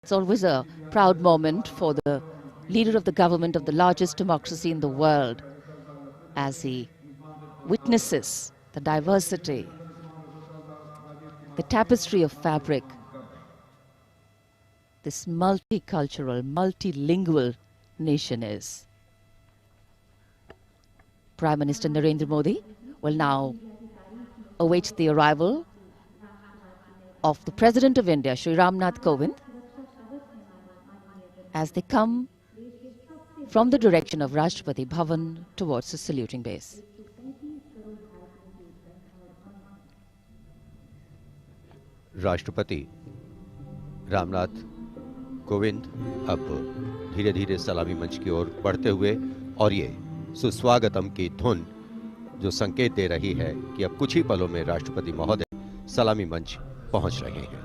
It's always a proud moment for the leader of the government of the largest democracy in the world as he witnesses the diversity, the tapestry of fabric, this multicultural, multilingual nation is. Prime Minister Narendra Modi will now await the arrival of the President of India, Shri Ram Nath Kovind, as they come from the direction of Rashtrapati Bhavan towards the saluting base. राष्ट्रपति रामनाथ कोविंद अब धीरे धीरे सलामी मंच की ओर बढ़ते हुए और ये सुस्वागतम की धुन जो संकेत दे रही है कि अब कुछ ही पलों में राष्ट्रपति महोदय सलामी मंच पहुंच रहे हैं.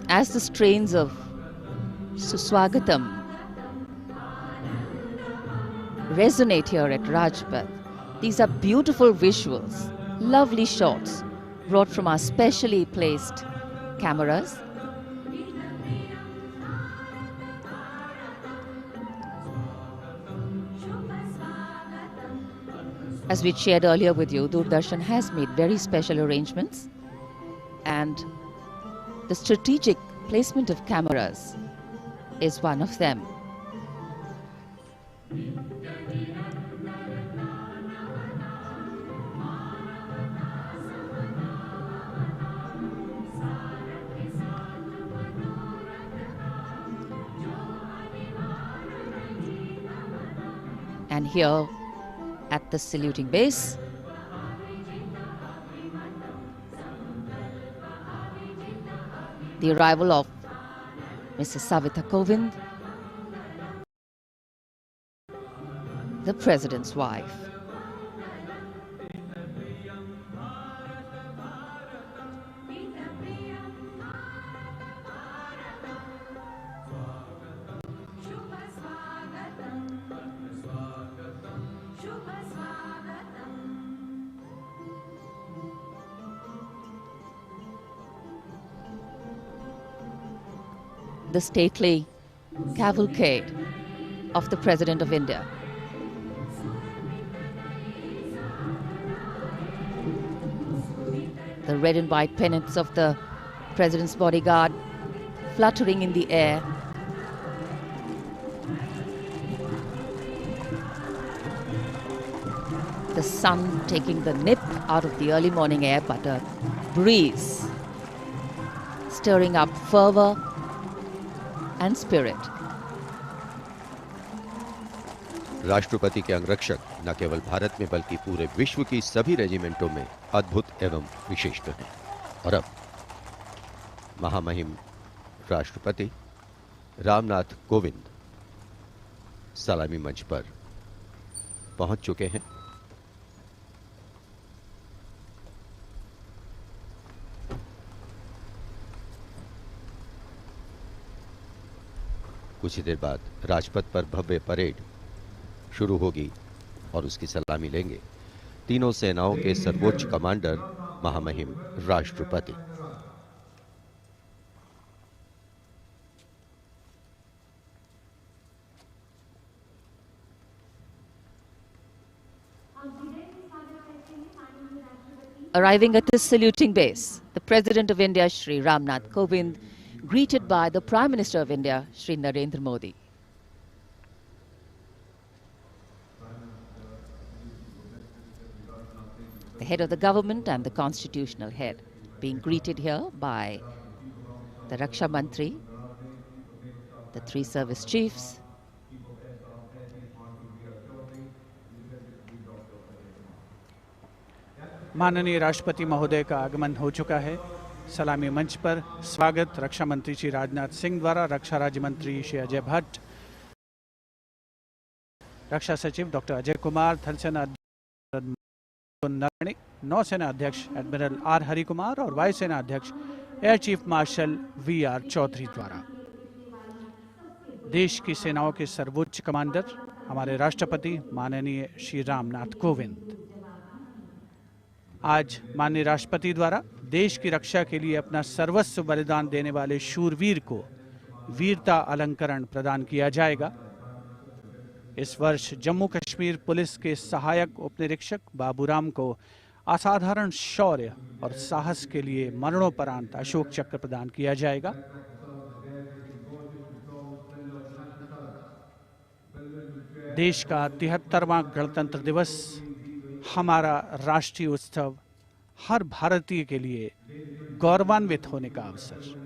As the strains of Suswagatam resonate here at Rajpath, these are beautiful visuals, lovely shots brought from our specially placed cameras. As we shared earlier with you, Doordarshan has made very special arrangements, and the strategic placement of cameras is one of them. And here at the saluting base, the arrival of Mrs. Savita Kovind, the President's wife. The stately cavalcade of the President of India. The red and white pennants of the President's bodyguard fluttering in the air. The sun taking the nip out of the early morning air, but a breeze stirring up fervor and spirit. राष्ट्रपति के अंगरक्षक न केवल भारत में बल्कि पूरे विश्व की सभी रेजिमेंटों में अद्भुत एवं विशिष्ट हैं. और अब महामहिम राष्ट्रपति रामनाथ कोविंद सलामी मंच पर पहुंच चुके हैं. कुछ ही देर बाद राजपथ पर भव्य परेड शुरू होगी और उसकी सलामी लेंगे तीनों सेनाओं के सर्वोच्च कमांडर महामहिम राष्ट्रपति. Arriving at the saluting base, the President of India, Shri Ram Nath Kovind, greeted by the Prime Minister of India, Shri Narendra Modi. The head of the government and the constitutional head being greeted here by the Raksha Mantri, the three service chiefs, माननीय राष्ट्रपति महोदय का आगमन हो चुका है. सलामी मंच पर स्वागत रक्षा मंत्री श्री राजनाथ सिंह द्वारा रक्षा राज्य मंत्री श्री अजय भट्ट, रक्षा सचिव डॉक्टर अजय कुमार, थल सेना अध्यक्ष नौसेना अध्यक्ष एडमिरल आर हरि कुमार और वायुसेना अध्यक्ष air chief marshal V R Chaudhari द्वारा. देश की सेनाओं के सर्वोच्च कमांडर हमारे राष्ट्रपति माननीय श्री रामनाथ कोविंद आज माननीय राष्ट्रपति द्वारा देश की रक्षा के लिए अपना सर्वस्व बलिदान देने वाले शूरवीर को वीरता अलंकरण प्रदान किया जाएगा। इस वर्ष जम्मू कश्मीर पुलिस के सहायक उपनिरीक्षक बाबूराम को असाधारण शौर्य और साहस के लिए मरणोपरांत अशोक चक्र प्रदान किया जाएगा। देश का 73वां गणतंत्र दिवस हमारा राष्ट्रीय उत्सव, हर भारतीय के लिए गौरवान्वित होने का अवसर।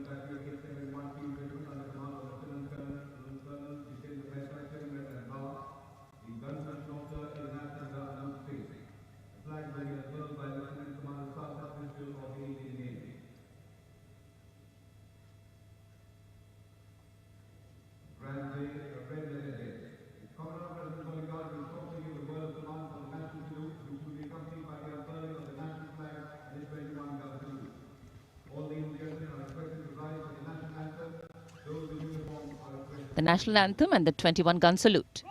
The national anthem and the 21-gun salute.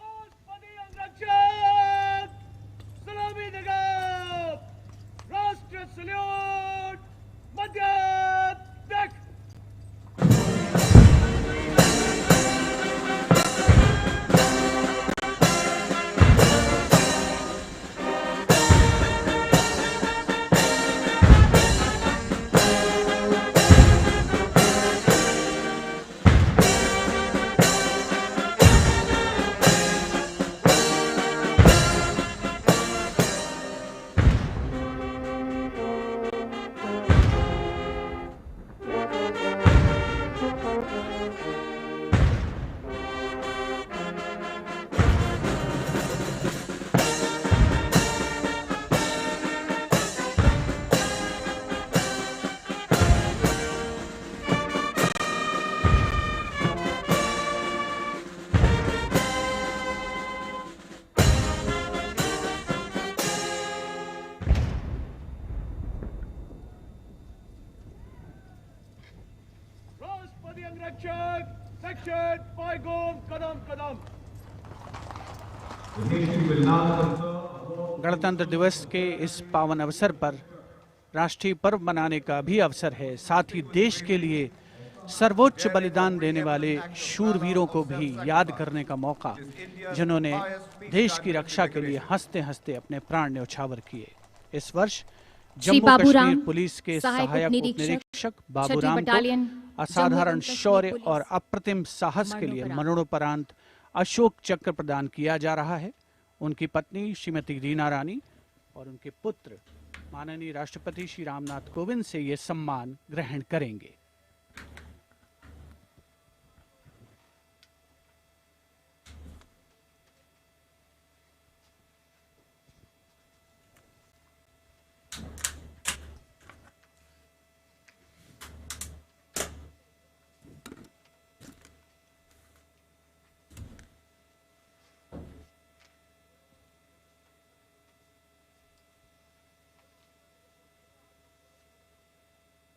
गणतंत्र दिवस के इस पावन अवसर पर राष्ट्रीय पर्व मनाने का भी अवसर है। साथ ही देश के लिए सर्वोच्च बलिदान देने वाले शूरवीरों को भी याद करने का मौका, जिन्होंने देश की रक्षा के लिए हंसते हंसते अपने प्राण न्यौछावर किए। इस वर्ष जम्मू कश्मीर पुलिस के सहायक उपनिरीक्षक बाबूराम को असाधारण शौर्य और अप्रतिम साहस के लिए मरणोपरांत अशोक चक्र प्रदान किया जा रहा है। उनकी पत्नी श्रीमती रीना रानी और उनके पुत्र माननीय राष्ट्रपति श्री रामनाथ कोविंद से ये सम्मान ग्रहण करेंगे।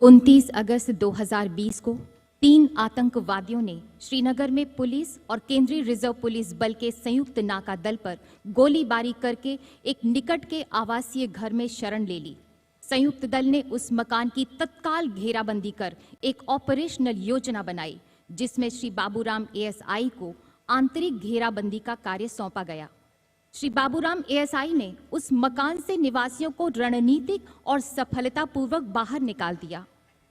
उनतीस अगस्त 2020 को 3 आतंकवादियों ने श्रीनगर में पुलिस और केंद्रीय रिजर्व पुलिस बल के संयुक्त नाका दल पर गोलीबारी करके एक निकट के आवासीय घर में शरण ले ली। संयुक्त दल ने उस मकान की तत्काल घेराबंदी कर एक ऑपरेशनल योजना बनाई, जिसमें श्री बाबूराम एएसआई को आंतरिक घेराबंदी का कार्य सौंपा गया। श्री बाबूराम एएसआई ने उस मकान से निवासियों को रणनीतिक और सफलतापूर्वक बाहर निकाल दिया।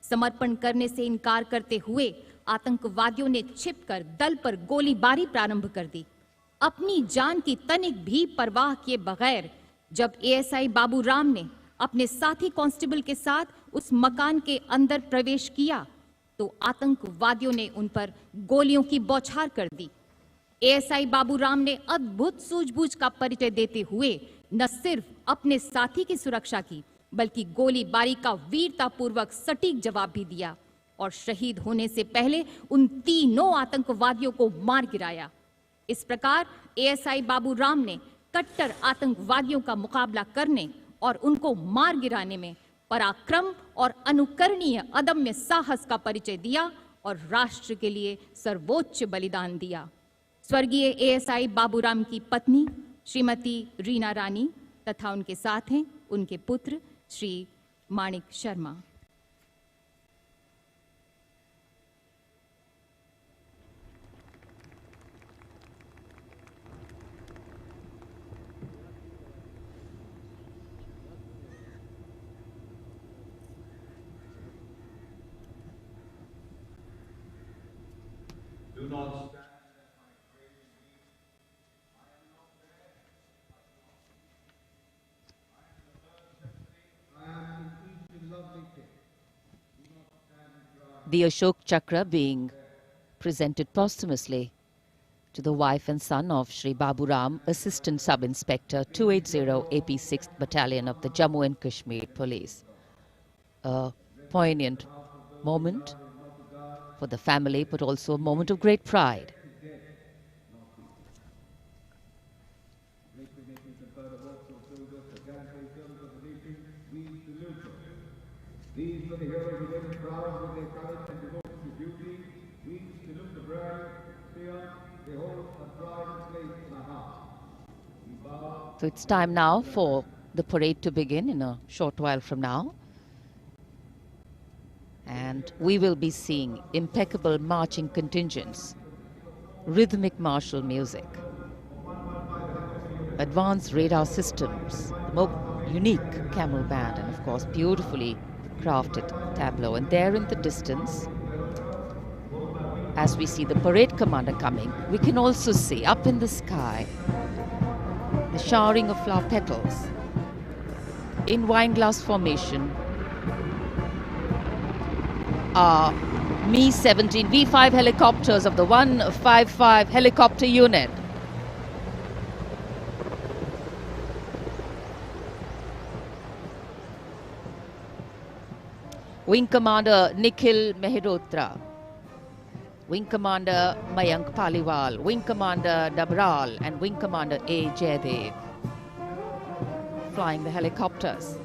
समर्पण करने से इनकार करते हुए आतंकवादियों ने छिपकर दल पर गोलीबारी प्रारंभ कर दी। अपनी जान की तनिक भी परवाह किए बगैर जब एएसआई बाबूराम ने अपने साथी कांस्टेबल के साथ उस मकान के अंदर प्रवेश किया तो आतंकवादियों ने उन पर गोलियों की बौछार कर दी। एएसआई बाबूराम ने अद्भुत सूझबूझ का परिचय देते हुए न सिर्फ अपने साथी की सुरक्षा की, बल्कि गोलीबारी का वीरतापूर्वक सटीक जवाब भी दिया और शहीद होने से पहले उन तीनों आतंकवादियों को मार गिराया। इस प्रकार एएसआई बाबूराम ने कट्टर आतंकवादियों का मुकाबला करने और उनको मार गिराने में पराक्रम और अनुकरणीय अदम्य साहस का परिचय दिया और राष्ट्र के लिए सर्वोच्च बलिदान दिया। स्वर्गीय एएसआई बाबूराम की पत्नी श्रीमती रीना रानी तथा उनके साथ हैं उनके पुत्र श्री माणिक Sharma. The Ashok Chakra being presented posthumously to the wife and son of Shri Babu Ram, Assistant Sub-Inspector 280 AP 6th Battalion of the Jammu and Kashmir Police. A poignant moment for the family, but also a moment of great pride. These were the heroes who lived proud with their courage and devotion to duty. We salute the brave fear, they hold a pride and place in our hearts. So it's time now for the parade to begin in a short while from now. And we will be seeing impeccable marching contingents, rhythmic martial music, advanced radar systems, the more unique camel band, and of course beautifully crafted tableau. And there in the distance, as we see the parade commander coming, we can also see up in the sky the showering of flower petals in wineglass formation are Mi-17 V5 helicopters of the 155 helicopter unit. Wing Commander Nikhil Mehrotra, Wing Commander Mayank Paliwal, Wing Commander Dabral and Wing Commander A. Jaydev flying the helicopters.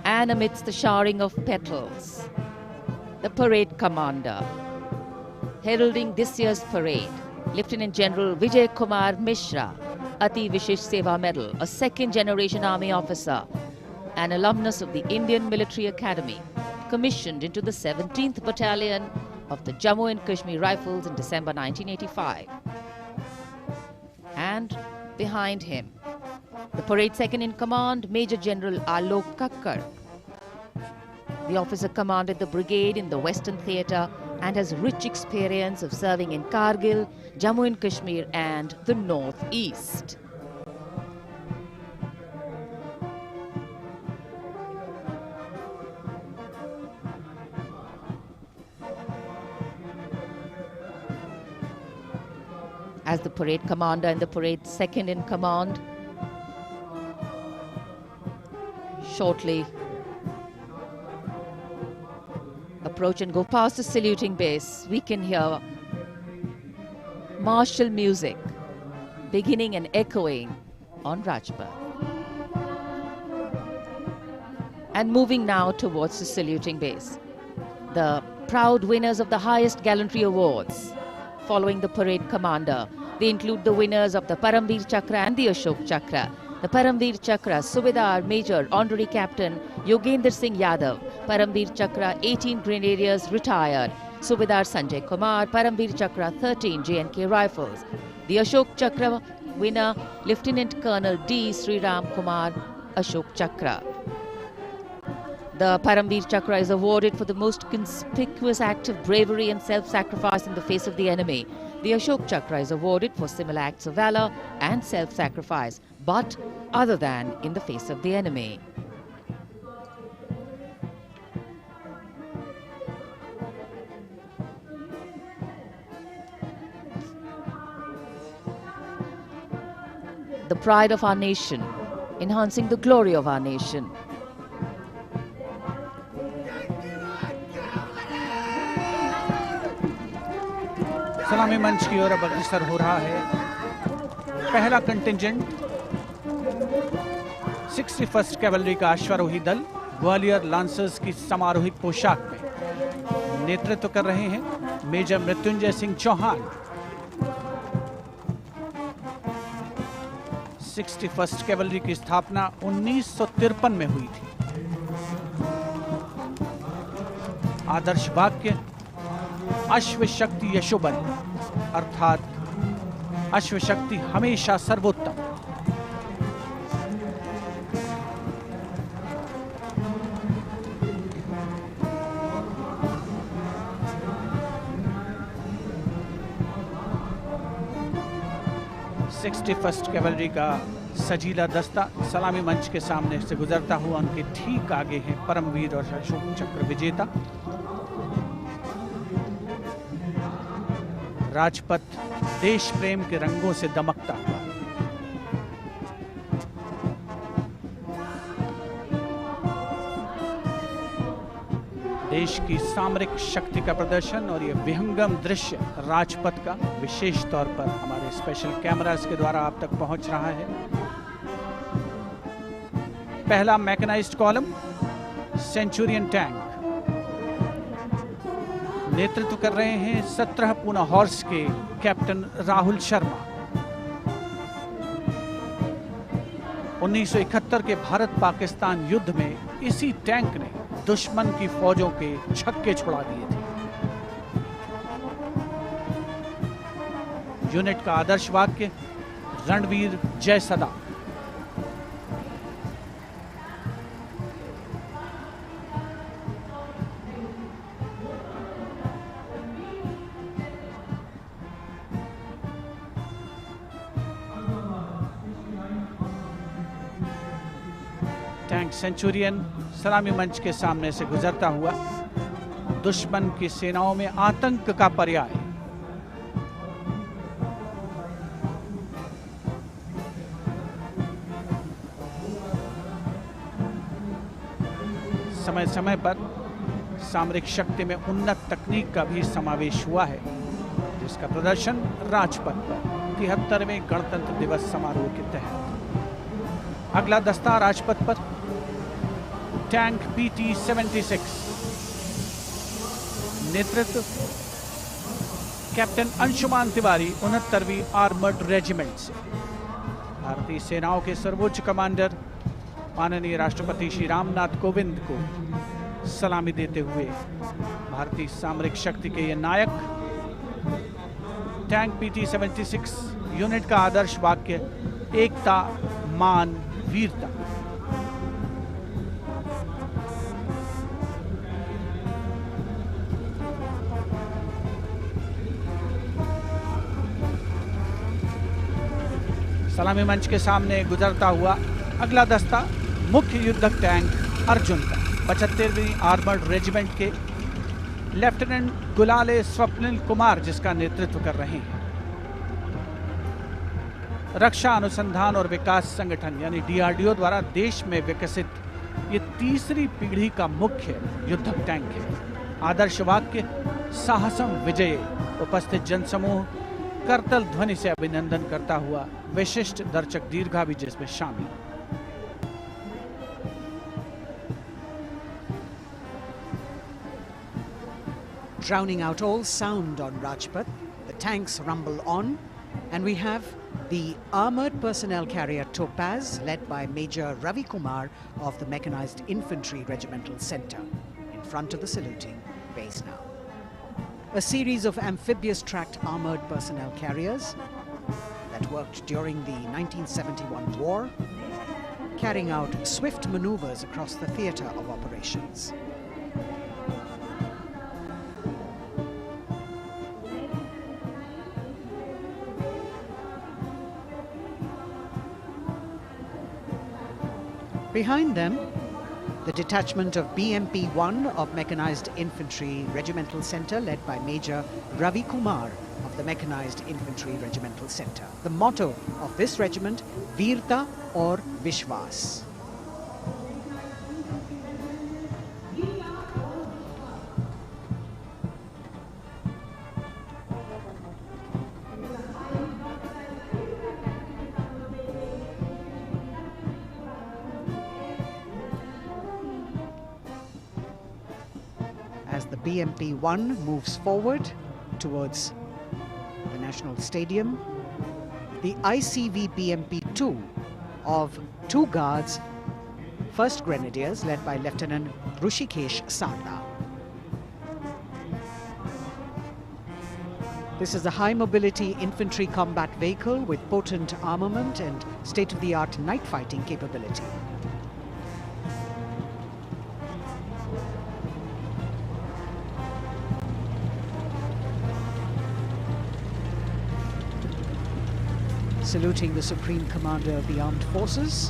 And amidst the showering of petals, the parade commander heralding this year's parade, Lieutenant General Vijay Kumar Mishra, Ati Vishesh Seva Medal, a second-generation army officer, an alumnus of the Indian Military Academy, commissioned into the 17th Battalion of the Jammu and Kashmir Rifles in December 1985. And behind him, the parade second-in-command, Major General Alok Kakkar. The officer commanded the brigade in the Western Theatre and has rich experience of serving in Kargil, Jammu and Kashmir and the North-East. As the parade commander and the parade second-in-command shortly approach and go past the saluting base, we can hear martial music beginning and echoing on Rajpath. And moving now towards the saluting base, the proud winners of the highest gallantry awards following the parade commander. They include the winners of the Paramveer Chakra and the Ashok Chakra. The Paramveer Chakra, Subedar Major Honorary Captain Yogender Singh Yadav. Paramveer Chakra, 18 Grenadiers retired. Subedar Sanjay Kumar, Paramveer Chakra, 13 J&K Rifles. The Ashok Chakra winner, Lieutenant Colonel D. Sriram Kumar, Ashok Chakra. The Paramveer Chakra is awarded for the most conspicuous act of bravery and self-sacrifice in the face of the enemy. The Ashok Chakra is awarded for similar acts of valor and self-sacrifice, but other than in the face of the enemy. The pride of our nation, enhancing the glory of our nation. सलामी मंच की ओर अब अग्रसर हो रहा है पहला contingent 61st cavalry का अश्वारोही दल ग्वालियर लांसर्स की समारोहिक पोशाक में नेतृत्व कर रहे हैं major Mrityunjay Singh Chauhan. 61st cavalry की स्थापना 1953 में हुई थी। आदर्श वाक्य अश्व शक्ति यशोबल, अर्थात अश्व शक्ति हमेशा सर्वोत्तम। 61st कैवलरी का सजीला दस्ता सलामी मंच के सामने से गुजरता हुआ उनके ठीक आगे हैं परमवीर और अशोक चक्र विजेता। राजपथ देश प्रेम के रंगों से दमकता हुआ। देश की सामरिक शक्ति का प्रदर्शन और ये विहंगम दृश्य राजपथ का विशेष तौर पर हमारे स्पेशल कैमरास के द्वारा आप तक पहुंच रहा है। पहला मैकेनाइज्ड कॉलम सेंचुरियन टैंक नेतृत्व कर रहे हैं 17 पूना हॉर्स के कैप्टन राहुल शर्मा। 1971 के भारत पाकिस्तान युद्ध में इसी टैंक ने दुश्मन की फौजों के छक्के छुड़ा दिए थे। यूनिट का आदर्श वाक्य रणवीर जय सदा। टैंक सेंचुरियन सलामी मंच के सामने से गुजरता हुआ दुश्मन की सेनाओं में आतंक का पर्याय। समय समय पर सामरिक शक्ति में उन्नत तकनीक का भी समावेश हुआ है, जिसका प्रदर्शन राजपथ पर 73वें गणतंत्र दिवस समारोह के तहत। अगला दस्ता राजपथ पर टैंक PT-76 नेतृत्व कैप्टन अंशुमान तिवारी 69वीं आर्मर्ड रेजिमेंट से। भारतीय सेनाओं के सर्वोच्च कमांडर माननीय राष्ट्रपति श्री रामनाथ कोविंद को सलामी देते हुए भारतीय सामरिक शक्ति के ये नायक। टैंक PT-76 यूनिट का आदर्श वाक्य एकता मान वीरता। सलामी मंच के सामने गुजरता हुआ अगला दस्ता मुख्य युद्धक टैंक अर्जुन का 75वीं आर्मर्ड रेजिमेंट के लेफ्टिनेंट गुलाले स्वप्निल कुमार जिसका नेतृत्व कर रहे हैं। रक्षा अनुसंधान और विकास संगठन यानी DRDO द्वारा देश में विकसित ये तीसरी पीढ़ी का मुख्य युद्धक टैंक है। आदर्श वाक्य साहसम विजय। उपस्थित जनसमूह करतल ध्वनि से अभिनंदन करता हुआ विशिष्ट दर्शक दीर्घा भी जिसमें शामिल। Drowning out all sound on Rajpath, the tanks rumble on, and we have the armored personnel carrier Topaz, led by Major Ravi Kumar of the Mechanized Infantry Regimental Center, in front of the saluting base now. A series of amphibious tracked armored personnel carriers that worked during the 1971 war, carrying out swift maneuvers across the theatre of operations. Behind them, the detachment of BMP-1 of Mechanized Infantry Regimental Center, led by Major Ravi Kumar of the Mechanized Infantry Regimental Center. The motto of this regiment, Veerta or Vishwas. As the BMP-1 moves forward towards the National Stadium, the ICV BMP-2 of 2 Guards, 1st Grenadiers, led by Lieutenant Rushikesh Sarda. This is a high-mobility infantry combat vehicle with potent armament and state-of-the-art night fighting capability. saluting the Supreme Commander of the Armed Forces,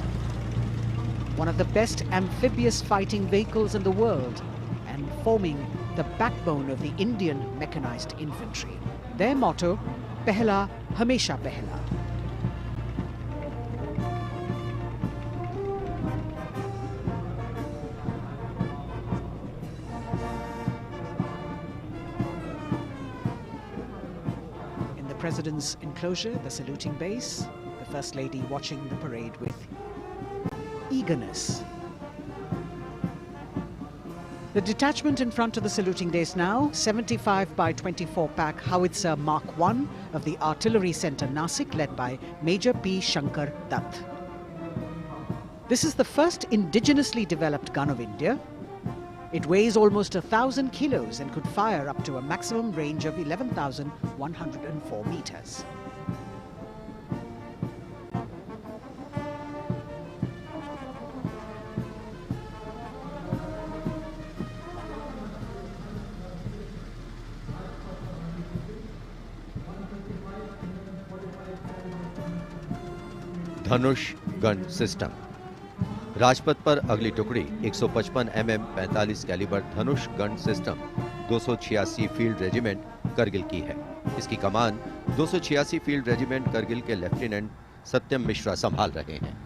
one of the best amphibious fighting vehicles in the world and forming the backbone of the Indian mechanized infantry. Their motto, Pehla Hamesha Pehla. In the President's enclosure, the saluting base, the First Lady watching the parade with eagerness. The detachment in front of the saluting base now, 75 by 24 pack howitzer Mark 1 of the Artillery Center Nasik, led by Major P. Shankar Dutt. This is the first indigenously developed gun of India. It weighs almost 1,000 kilos and could fire up to a maximum range of 11,104 meters. Dhanush gun system. Rajpath पर अगली टुकड़ी 155 mm 45 calibre Dhanush gun system 286 field regiment Kargil की है। इसकी कमान 286 field regiment Kargil के lieutenant सत्यम मिश्रा संभाल रहे हैं।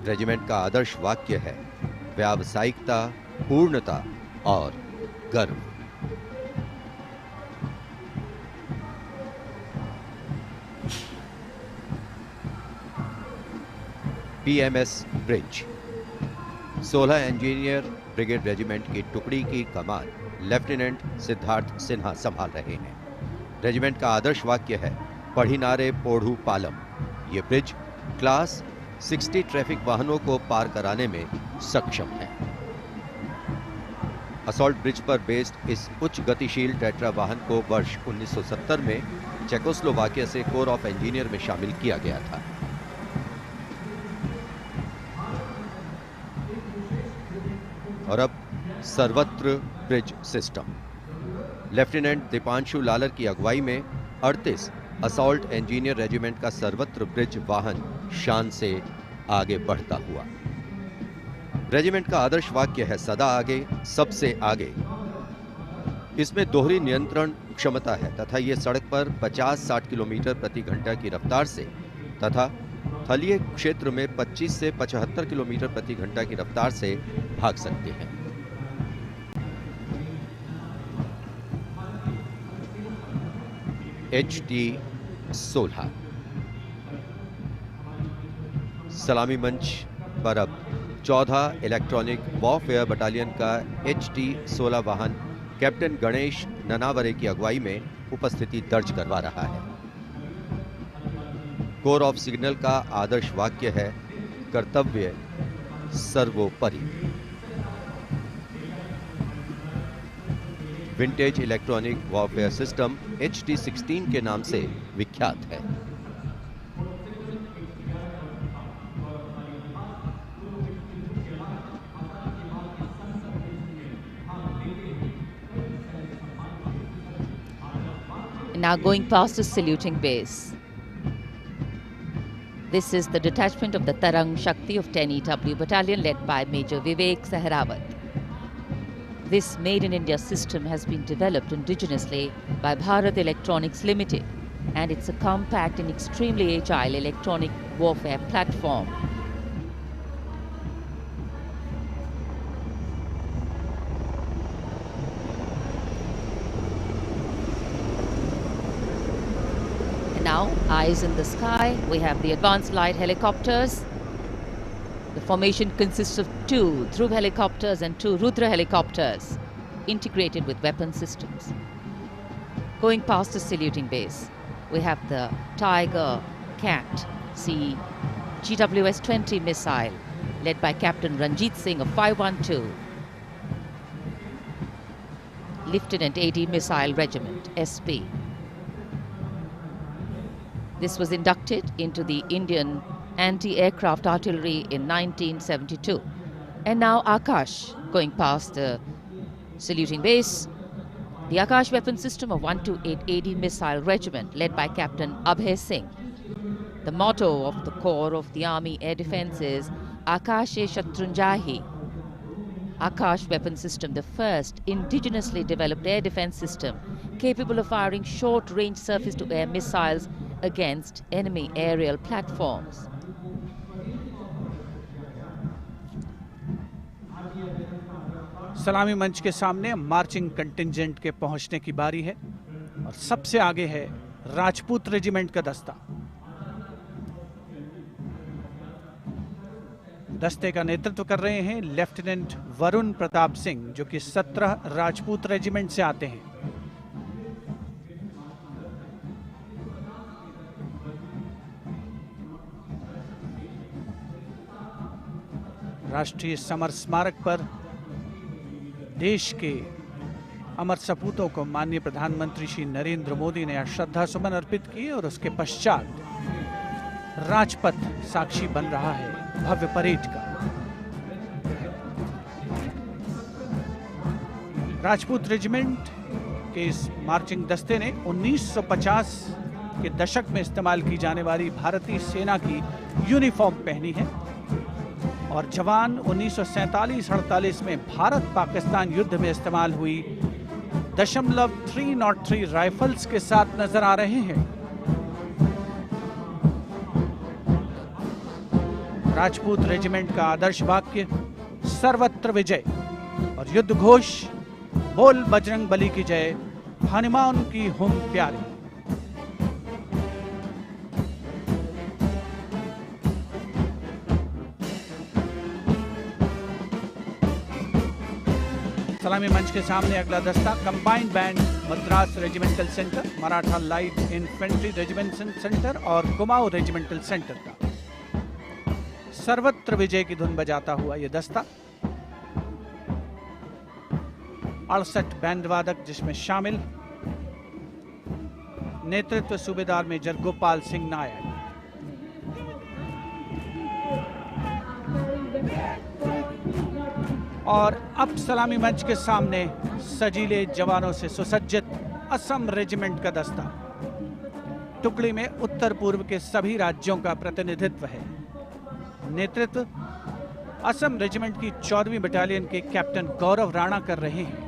रेजिमेंट का आदर्श वाक्य है व्यावसायिकता, पूर्णता और गर्व। PMS bridge. 16 engineer brigade regiment की टुकड़ी की कमान लेफ्टिनेंट सिद्धार्थ सिन्हा संभाल रहे हैं। रेजिमेंट का आदर्श वाक्य है पढ़िनारे पोढ़ू पालम। ये ब्रिज क्लास 60 ट्रैफिक वाहनों को पार कराने में सक्षम है। असॉल्ट ब्रिज पर बेस्ड इस उच्च गतिशील टेट्रा वाहन को वर्ष 1970 में चेकोस्लोवाकिया से कोर ऑफ इंजीनियर में शामिल किया गया था। और अब सर्वत्र bridge system. Lieutenant Deepanshu Lalor की अगुवाई में 38 असॉल्ट इंजीनियर रेजिमेंट का सर्वत्र ब्रिज वाहन शान से आगे बढ़ता हुआ। रेजिमेंट का आदर्श वाक्य है सदा आगे, सबसे आगे। इसमें दोहरी नियंत्रण क्षमता है तथा ये सड़क पर 50-60 किलोमीटर प्रति घंटा की रफ्तार से तथा थलीय क्षेत्र में 25 से 75 किलोमीटर प्रति घंटा की रफ्तार से भाग सकते हैं। HT-16 सलामी मंच पर अब 14 इलेक्ट्रॉनिक वॉरफेयर बटालियन का HT-16 वाहन कैप्टन गणेश ननावरे की अगुवाई में उपस्थिति दर्ज करवा रहा है। कोर ऑफ सिग्नल का आदर्श वाक्य है कर्तव्य सर्वोपरि। Vintage electronic warfare system HT-16 के नाम से विख्यात है। Now going past the saluting base. This is the detachment of the Tarang Shakti of 10 EW Battalion led by Major Vivek Sehrawat. This Made in India system has been developed indigenously by Bharat Electronics Limited, and it's a compact and extremely agile electronic warfare platform. Now, eyes in the sky, we have the advanced light helicopters. The formation consists of 2 Dhruv helicopters and 2 Rudra helicopters, integrated with weapon systems. Going past the saluting base, we have the Tiger Cat C GWS-20 missile, led by Captain Ranjit Singh of 512. Lieutenant AD Missile Regiment, SP. This was inducted into the Indian Anti-Aircraft Artillery in 1972. And now Akash, going past the saluting base. The Akash weapon system of 128 AD Missile Regiment, led by Captain Abhay Singh. The motto of the Corps of the Army Air Defence is Akashe Shatrunjahi. Akash weapon system, the first indigenously developed air defence system capable of firing short-range surface-to-air missiles against enemy aerial platforms. सलामी मंच के सामने marching contingent के पहुंचने की बारी है और सबसे आगे है राजपूत रेजिमेंट का दस्ता। दस्ते का नेतृत्व कर रहे हैं लेफ्टिनेंट वरुण प्रताप सिंह, जो कि 17 राजपूत रेजिमेंट से आते हैं। राष्ट्रीय समर स्मारक पर देश के अमर सपूतों को माननीय प्रधानमंत्री श्री नरेंद्र मोदी ने आज श्रद्धा सुमन अर्पित किए और उसके पश्चात राजपथ साक्षी बन रहा है भव्य परेड का। राजपूत रेजिमेंट के इस मार्चिंग दस्ते ने 1950 के दशक में इस्तेमाल की जाने वाली भारतीय सेना की यूनिफॉर्म पहनी है और जवान 1947-48 में भारत पाकिस्तान युद्ध में इस्तेमाल हुई .303 राइफल्स के साथ नजर आ रहे हैं। राजपूत रेजिमेंट का आदर्श वाक्य सर्वत्र विजय और युद्ध घोष बोल बजरंग बली की जय, हनुमान की हुम प्यारी। सलामी मंच के सामने अगला दस्ता combined band Madras regimental centre, Maratha light infantry regimental centre और कुमाऊं रेजिमेंटल सेंटर का सर्वत्र विजय की धुन बजाता हुआ यह दस्ता 68 बैंड वादक जिसमें शामिल नेतृत्व सूबेदार मेजर गोपाल सिंह नायक। और अब सलामी मंच के सामने सजीले जवानों से सुसज्जित असम रेजिमेंट का दस्ता। टुकड़ी में उत्तर पूर्व के सभी राज्यों का प्रतिनिधित्व है। नेतृत्व असम रेजिमेंट की 14वीं बटालियन के कैप्टन गौरव राणा कर रहे हैं।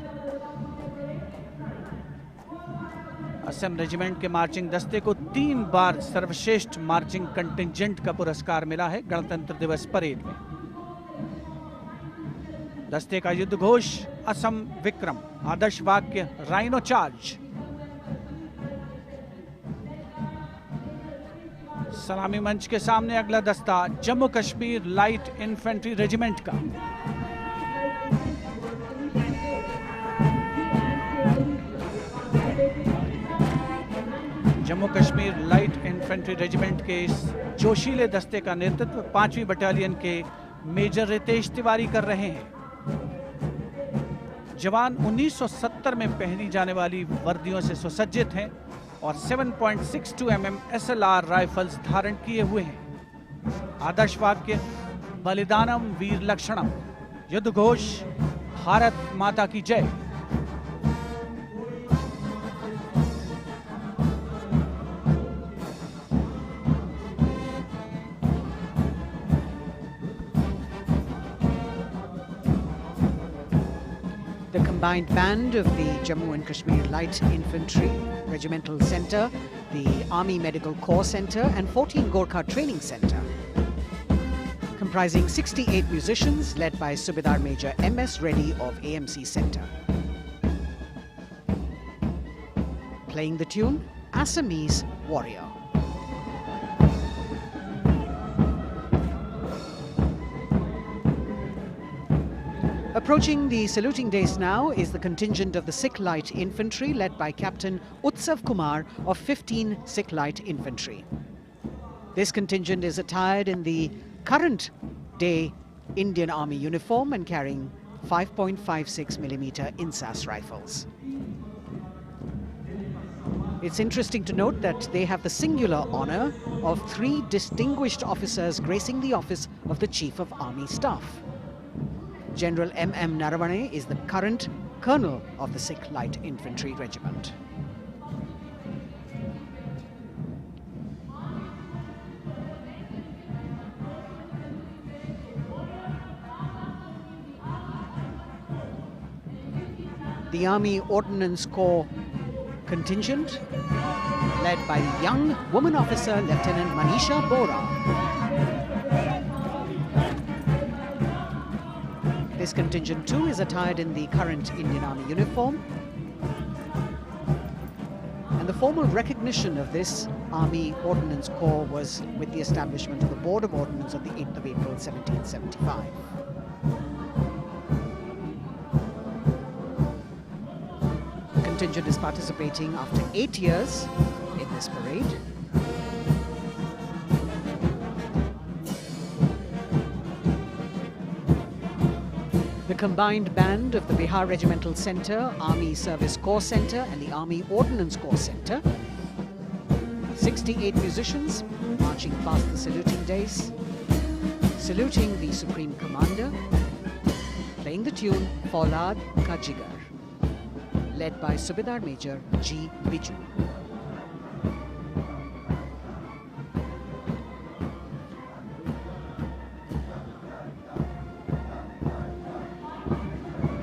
असम रेजिमेंट के मार्चिंग दस्ते को 3 बार सर्वश्रेष्ठ मार्चिंग कंटिंजेंट का पुरस्कार मिला है गणतंत्र दिवस परेड में। दस्ते का युद्ध घोष असम विक्रम, आदर्श वाक्य राइनो चार्ज। सलामी मंच के सामने अगला दस्ता Jammu Kashmir light infantry regiment का। Jammu Kashmir light infantry regiment के इस जोशीले दस्ते का नेतृत्व 5वीं बटालियन के मेजर रितेश तिवारी कर रहे हैं। जवान 1970 में पहनी जाने वाली वर्दियों से सुसज्जित हैं और 7.62 mm SLR राइफल्स धारण किए हुए हैं। आदर्श वाक्य बलिदानम वीर लक्षणम, युद्ध घोष भारत माता की जय। The combined band of the Jammu and Kashmir Light Infantry Regimental Centre, the Army Medical Corps Centre and 14 Gorkha Training Centre, comprising 68 musicians led by Subedar Major M.S. Reddy of AMC Centre. Playing the tune Assamese Warrior. Approaching the saluting dais now is the contingent of the Sikh Light Infantry led by Captain Utsav Kumar of 15 Sikh Light Infantry. This contingent is attired in the current day Indian Army uniform and carrying 5.56mm INSAS rifles. It's interesting to note that they have the singular honor of 3 distinguished officers gracing the office of the Chief of Army Staff. General M.M. Naravane is the current colonel of the Sikh Light Infantry Regiment. the Army Ordnance Corps contingent, led by the young woman officer, Lieutenant Manisha Bora. This contingent too is attired in the current Indian Army uniform. And the formal recognition of this Army Ordnance Corps was with the establishment of the Board of Ordnance on the 8th of April, 1775. The contingent is participating after 8 years in this parade. The combined band of the Bihar Regimental Centre, Army Service Corps Centre and the Army Ordnance Corps Centre. 68 musicians marching past the saluting dais, saluting the Supreme Commander, playing the tune Faulad Ka Jigar, led by Subedar Major G. Biju.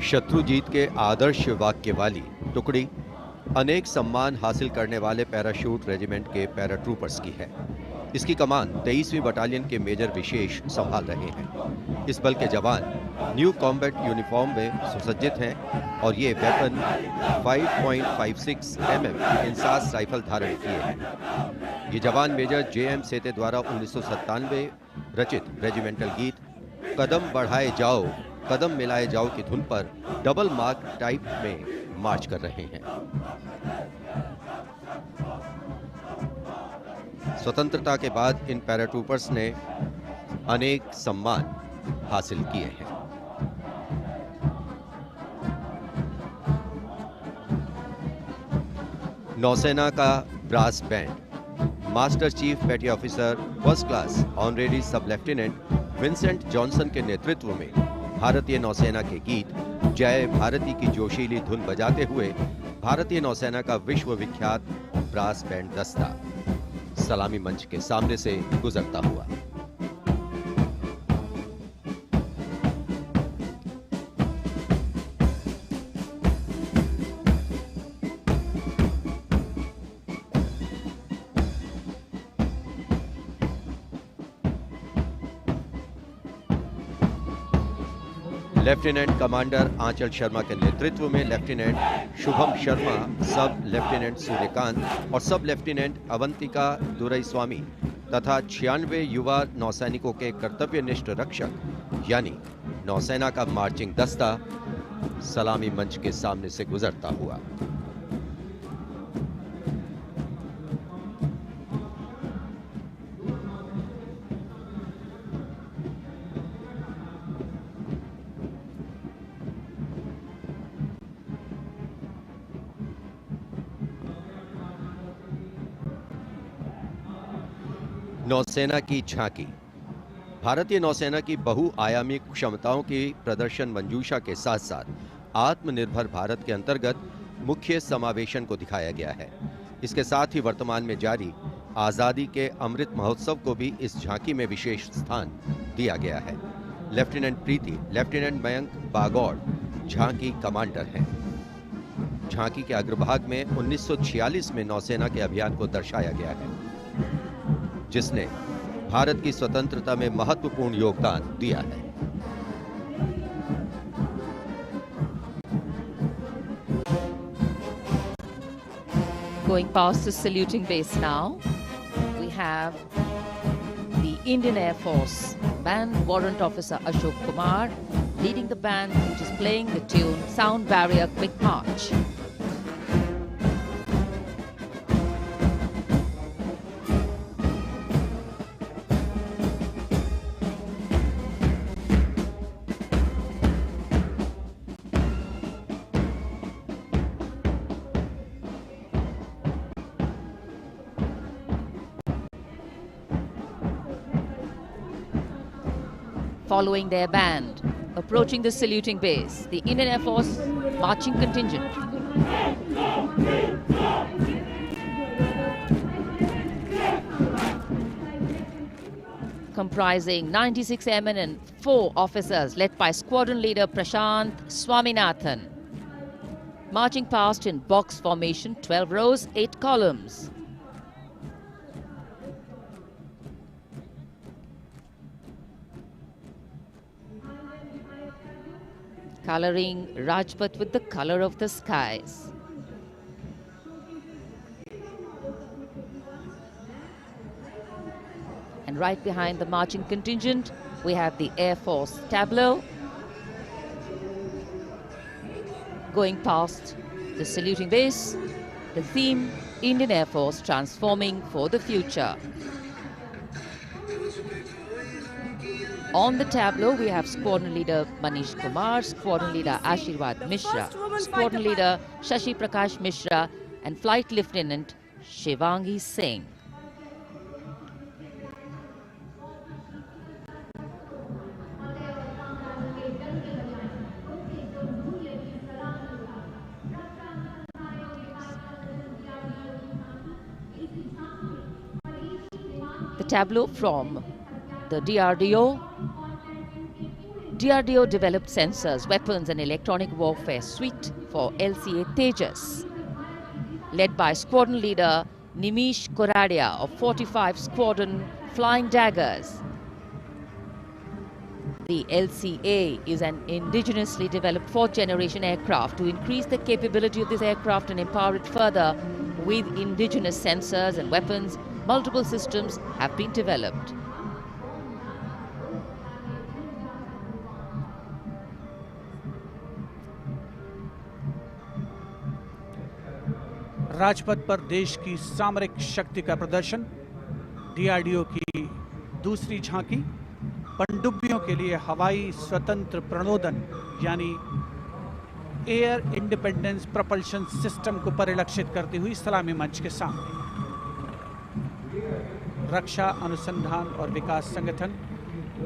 Shatrujeet के आदर्श वाक्य वाली टुकड़ी अनेक सम्मान हासिल करने वाले parachute regiment के पैराट्रूपर्स की है। इसकी कमान 23वीं बटालियन के मेजर विशेष संभाल रहे हैं। इस बल के जवान न्यू कॉम्बैट यूनिफॉर्म में सुसज्जित हैं और ये वेपन 5.56 mm इंसास राइफल धारण किए हैं। ये जवान मेजर J.M. सेते द्वारा 1997 रचित रेजिमेंटल गीत कदम बढ़ाए जाओ कदम मिलाए जाओ की धुन पर डबल मार्क टाइप में मार्च कर रहे हैं। स्वतंत्रता के बाद इन पैराट्रूपर्स ने अनेक सम्मान हासिल किए हैं। नौसेना का ब्रास बैंड मास्टर चीफ पेटी ऑफिसर फर्स्ट क्लास ऑनरेरी सब लेफ्टिनेंट विंसेंट जॉनसन के नेतृत्व में भारतीय नौसेना के गीत जय भारती की जोशीली धुन बजाते हुए भारतीय नौसेना का विश्व विख्यात ब्रास बैंड दस्ता सलामी मंच के सामने से गुजरता हुआ। लेफ्टिनेंट कमांडर आंचल शर्मा के नेतृत्व में लेफ्टिनेंट शुभम शर्मा, सब लेफ्टिनेंट सूर्यकांत और सब लेफ्टिनेंट अवंतिका दुरईस्वामी तथा 96 युवा नौसैनिकों के कर्तव्यनिष्ठ रक्षक यानी नौसेना का मार्चिंग दस्ता सलामी मंच के सामने से गुजरता हुआ। नौसेना की झांकी भारतीय नौसेना की बहुआयामी क्षमताओं की प्रदर्शन मंजूषा के साथ साथ आत्मनिर्भर भारत के अंतर्गत मुख्य समावेशन को दिखाया गया है। इसके साथ ही वर्तमान में जारी आज़ादी के अमृत महोत्सव को भी इस झांकी में विशेष स्थान दिया गया है। लेफ्टिनेंट प्रीति, लेफ्टिनेंट मयंक बागौड़ झांकी कमांडर हैं। झांकी के अग्रभाग में 1946 में नौसेना के अभियान को दर्शाया गया है जिसने भारत की स्वतंत्रता में महत्वपूर्ण योगदान दिया है। Going past the saluting base now, we have the Indian Air Force Band Warrant Officer Ashok Kumar leading the band, which is playing the tune Sound Barrier Quick March. Following their band, approaching the saluting base, the Indian Air Force marching contingent. Comprising 96 airmen and 4 officers led by squadron leader Prashant Swaminathan. marching past in box formation, 12 rows, 8 columns. Coloring Rajpath with the color of the skies. And right behind the marching contingent, we have the Air Force tableau. Going past the saluting base, the theme, Indian Air Force transforming for the future. On the tableau, we have Squadron Leader Manish Kumar, Squadron Leader Ashirwad Mishra, Squadron Leader Shashi Prakash Mishra, and Flight Lieutenant Shivangi Singh. The tableau from the DRDO. DRDO developed sensors, weapons and electronic warfare suite for LCA Tejas, led by Squadron Leader Nimish Koradia of 45 Squadron Flying Daggers. The LCA is an indigenously developed 4th-generation aircraft. To increase the capability of this aircraft and empower it further with indigenous sensors and weapons, multiple systems have been developed. Rajpath पर देश की सामरिक शक्ति का प्रदर्शन, DRDO की दूसरी झांकी, पनडुब्बियों के लिए हवाई स्वतंत्र प्रणोदन यानी एयर इंडिपेंडेंस प्रपल्शन सिस्टम को परिलक्षित करती हुई सलामी मंच के सामने। रक्षा अनुसंधान और विकास संगठन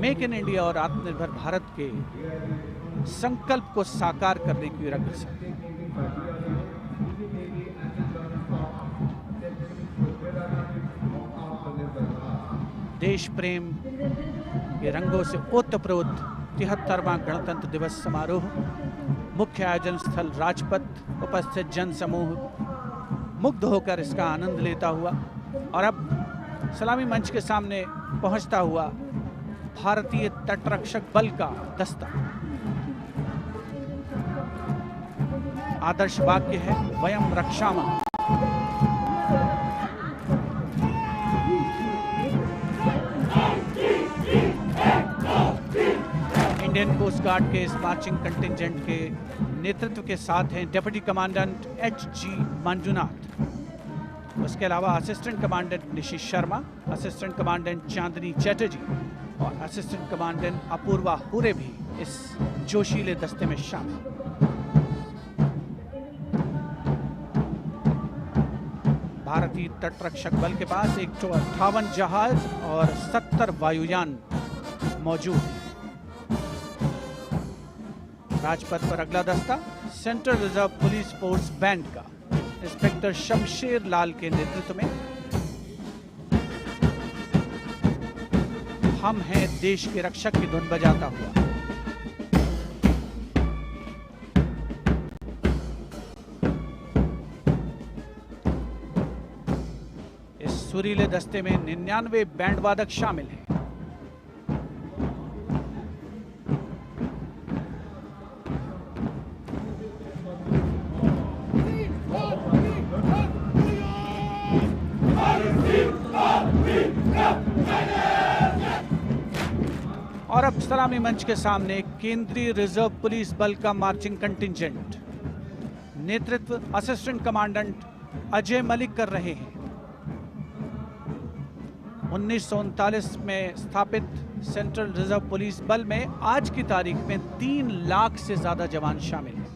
मेक इन इंडिया और आत्मनिर्भर भारत के संकल्प को साकार करने की अग्रसर। देश प्रेम के रंगों से ओतप्रोत 73वां गणतंत्र दिवस समारोह, मुख्य आयोजन स्थल राजपथ, उपस्थित जन समूह मुग्ध होकर इसका आनंद लेता हुआ और अब सलामी मंच के सामने पहुंचता हुआ भारतीय तटरक्षक बल का दस्ता। आदर्श वाक्य है वयम रक्षामः। इंडियन कोस्ट गार्ड के इस मार्चिंग कंटिंजेंट के नेतृत्व के साथ हैं डिप्टी कमांडेंट एच.जी. मंजुनाथ। उसके अलावा असिस्टेंट कमांडेंट निशित शर्मा, असिस्टेंट कमांडेंट चांदनी चैटर्जी और असिस्टेंट कमांडेंट अपूर्वा हुरे भी इस जोशीले दस्ते में शामिल। भारतीय तटरक्षक बल के पास 158 जहाज और 70 वायुयान मौजूद हैं। राजपथ पर अगला दस्ता central reserve police force band का इंस्पेक्टर शमशेर लाल के नेतृत्व में। हम हैं देश के रक्षक की धुन बजाता हुआ। इस सुरीले दस्ते में 99 बैंड वादक शामिल हैं। और अब सलामी मंच के सामने केंद्रीय रिजर्व पुलिस बल का मार्चिंग कंटिंजेंट, नेतृत्व असिस्टेंट कमांडेंट अजय मलिक कर रहे हैं। 1939 में स्थापित सेंट्रल रिजर्व पुलिस बल में आज की तारीख में 3 लाख से ज्यादा जवान शामिल हैं।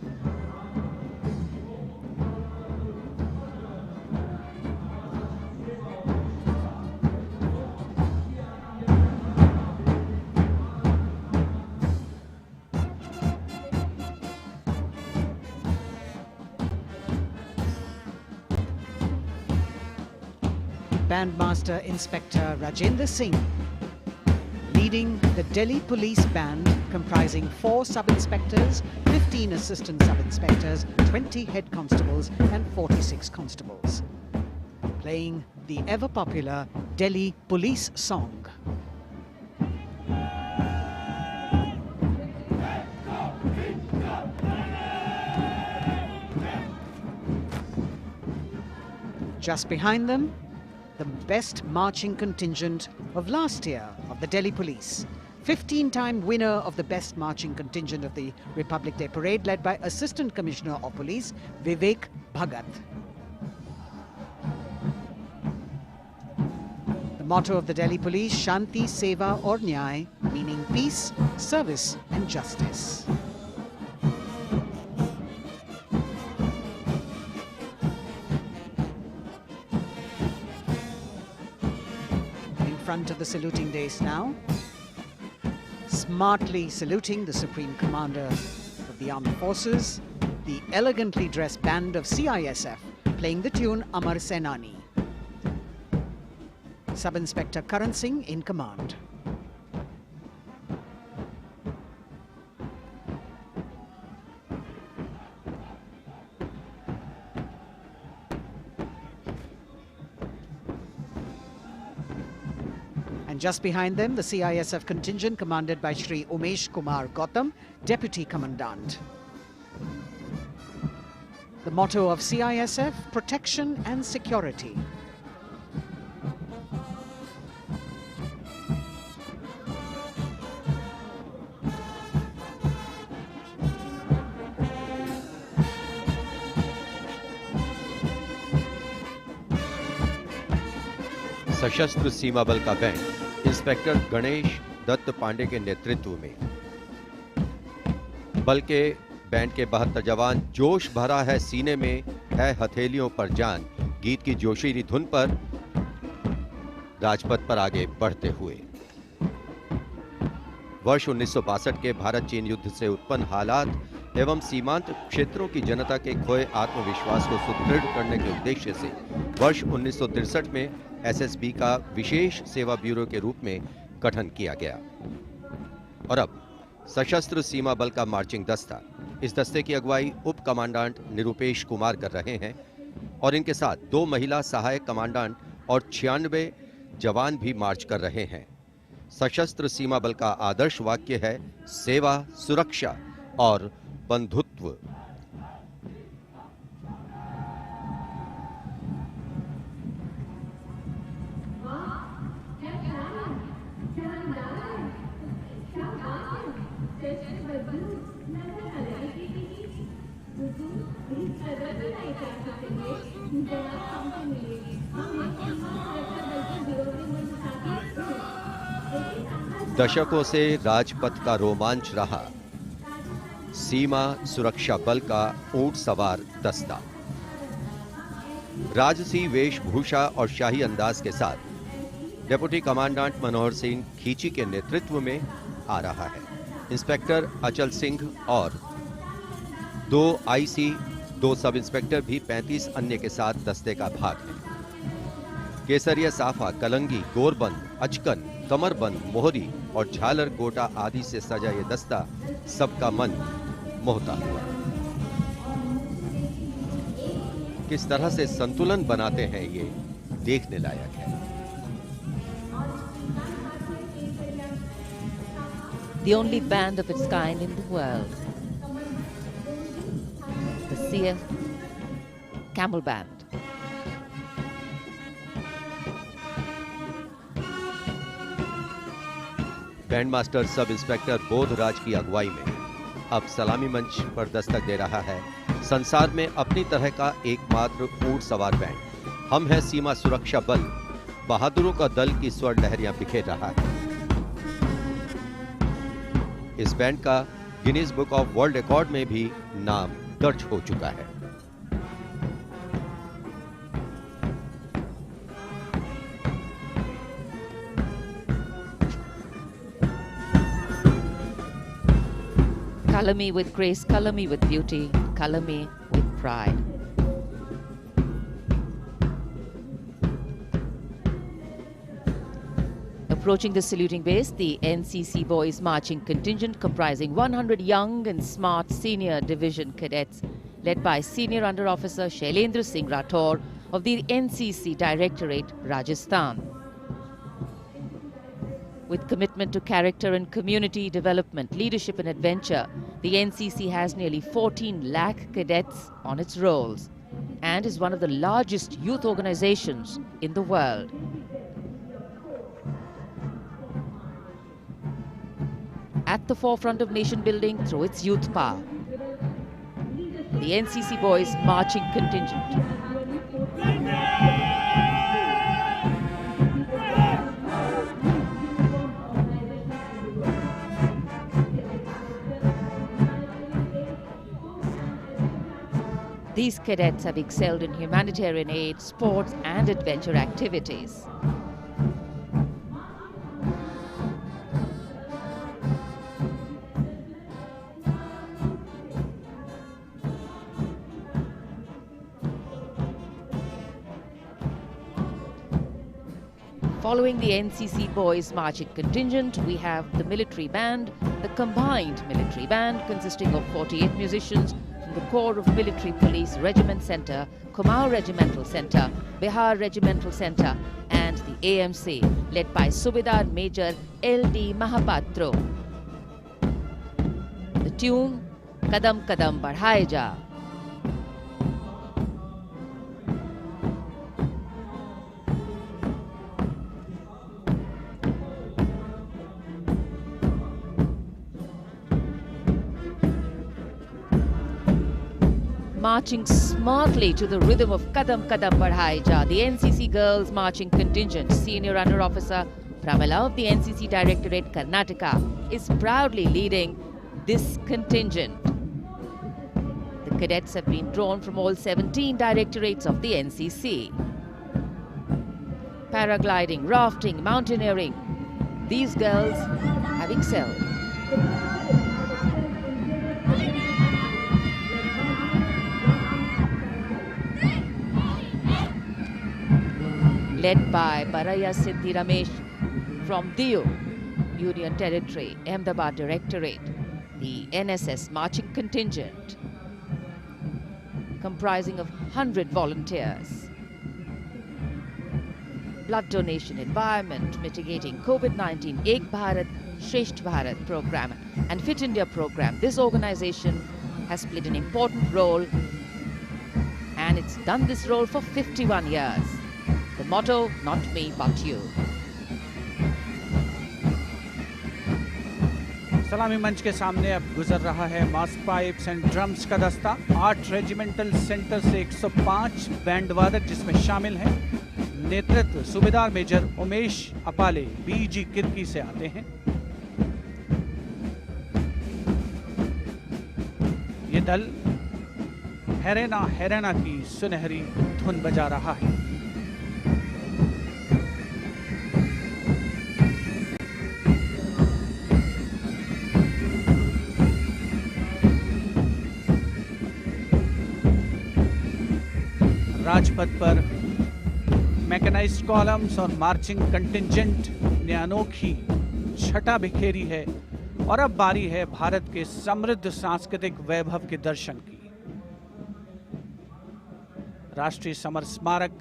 Bandmaster Inspector Rajendra Singh, Lead leading the Delhi Police Band, comprising 4 sub-inspectors, 15 assistant sub-inspectors, 20 head constables and 46 constables, playing the ever-popular Delhi Police song. Just behind them, the best marching contingent of last year of the Delhi Police. 15-time winner of the best marching contingent of the Republic Day Parade, led by Assistant Commissioner of Police Vivek Bhagat. The motto of the Delhi Police, Shanti, Seva aur Nyay, meaning peace, service and justice. In front of the saluting dais now, smartly saluting the Supreme Commander of the Armed Forces, the elegantly dressed band of CISF playing the tune Amar Senani. Sub-Inspector Karan Singh in command. And just behind them, the CISF contingent commanded by Shri Umesh Kumar Gautam, Deputy Commandant. The motto of CISF, protection and security. सशस्त्र सीमा बल का band inspector Ganesh Dutt Pandey के नेतृत्व में। बल के band के 72 जवान जोश भरा है सीने में है हथेलियों पर जान गीत की जोशीली धुन पर राजपथ पर आगे बढ़ते हुए। वर्ष 1962 के भारत चीन युद्ध से उत्पन्न हालात एवं सीमांत क्षेत्रों की जनता के खोए आत्मविश्वास को सुदृढ़ करने के उद्देश्य से वर्ष 1963 में एसएसबी का विशेष सेवा ब्यूरो के रूप में गठन किया गया और अब सशस्त्र सीमा बल का मार्चिंग दस्ता, इस दस्ते की अगुवाई उप कमांडेंट निरुपेश कुमार कर रहे हैं और इनके साथ 2 महिला सहायक कमांडेंट और 96 जवान भी मार्च कर रहे हैं। सशस्त्र सीमा बल का आदर्श वाक्य है सेवा, सुरक्षा और बंधुत्व। दशकों से राजपथ का रोमांच रहा सीमा सुरक्षा बल का ऊंट सवार दस्ता। राजसी वेशभूषा और शाही अंदाज के साथ डिप्टी कमांडेंट मनोहर सिंह खींची के नेतृत्व में आ रहा है। इंस्पेक्टर अचल सिंह और 2 आईसी, 2 सब इंस्पेक्टर भी 35 अन्य के साथ दस्ते का भाग है। केसरिया साफा, कलंगी, गोरबंद, अचकन, कमरबंद, मोहरी और झालर गोटा आदि से सजा ये दस्ता सबका मन मोहता हुआ। किस तरह से संतुलन बनाते हैं ये देखने लायक है। The only band of its kind in the world, the CF Camel Band. Band master sub inspector Bodhraj की अगुवाई में अब सलामी मंच पर दस्तक दे रहा है संसार में अपनी तरह का एकमात्र ऊंट सवार बैंड। हम हैं सीमा सुरक्षा बल, बहादुरों का दल की स्वर लहरियां बिखेर रहा है। इस बैंड का Guinness book of world record में भी नाम दर्ज हो चुका है। Color me with grace, color me with beauty, color me with pride. A Approaching the saluting base, the NCC Boys Marching Contingent comprising 100 young and smart senior division cadets led by Senior Under Officer Shailendra Singh Rathore of the NCC Directorate, Rajasthan. With commitment to character and community development, leadership and adventure, the NCC has nearly 14 lakh cadets on its rolls and is one of the largest youth organizations in the world. At the forefront of nation building through its youth power, the NCC Boys Marching Contingent. These cadets have excelled in humanitarian aid, sports and adventure activities. Following the NCC Boys Marching Contingent, we have the military band, the combined military band consisting of 48 musicians from the Corps of Military Police Regiment Centre, Kumaon Regimental Centre, Bihar Regimental Centre and the AMC led by Subedar Major L.D. Mahapatro. The tune, Kadam Kadam Badhaye Ja. Marching smartly to the rhythm of Kadam Kadam Badhaye Ja, the NCC Girls Marching Contingent, Senior Under Officer Pramila of the NCC Directorate, Karnataka, is proudly leading this contingent. The cadets have been drawn from all 17 directorates of the NCC. Paragliding, rafting, mountaineering, these girls have excelled. Led by Baraya Siddhi Ramesh from Diu, Union Territory, Ahmedabad Directorate, the NSS Marching Contingent, comprising of 100 volunteers. Blood donation, environment, mitigating COVID-19, Ek Bharat, Shresht Bharat program and Fit India program. This organization has played an important role and it's done this role for 51 years. The motto, not me, but you. सलामी मंच के सामने अब गुजर रहा है मास pipes and drums का दस्ता। 8 रेजिमेंटल सेंटर से 105 बैंड वादक जिसमें शामिल हैं। नेतृत्व सूबेदार मेजर उमेश अपाले बीजी किर्की से आते हैं। ये दल हैरेना हैरेना की सुनहरी धुन बजा रहा है। राजपथ पर मैकेनाइज्ड कॉलम्स और मार्चिंग कंटिंजेंट ने अनोखी छटा बिखेरी है और अब बारी है भारत के समृद्ध सांस्कृतिक वैभव के दर्शन की। राष्ट्रीय समर स्मारक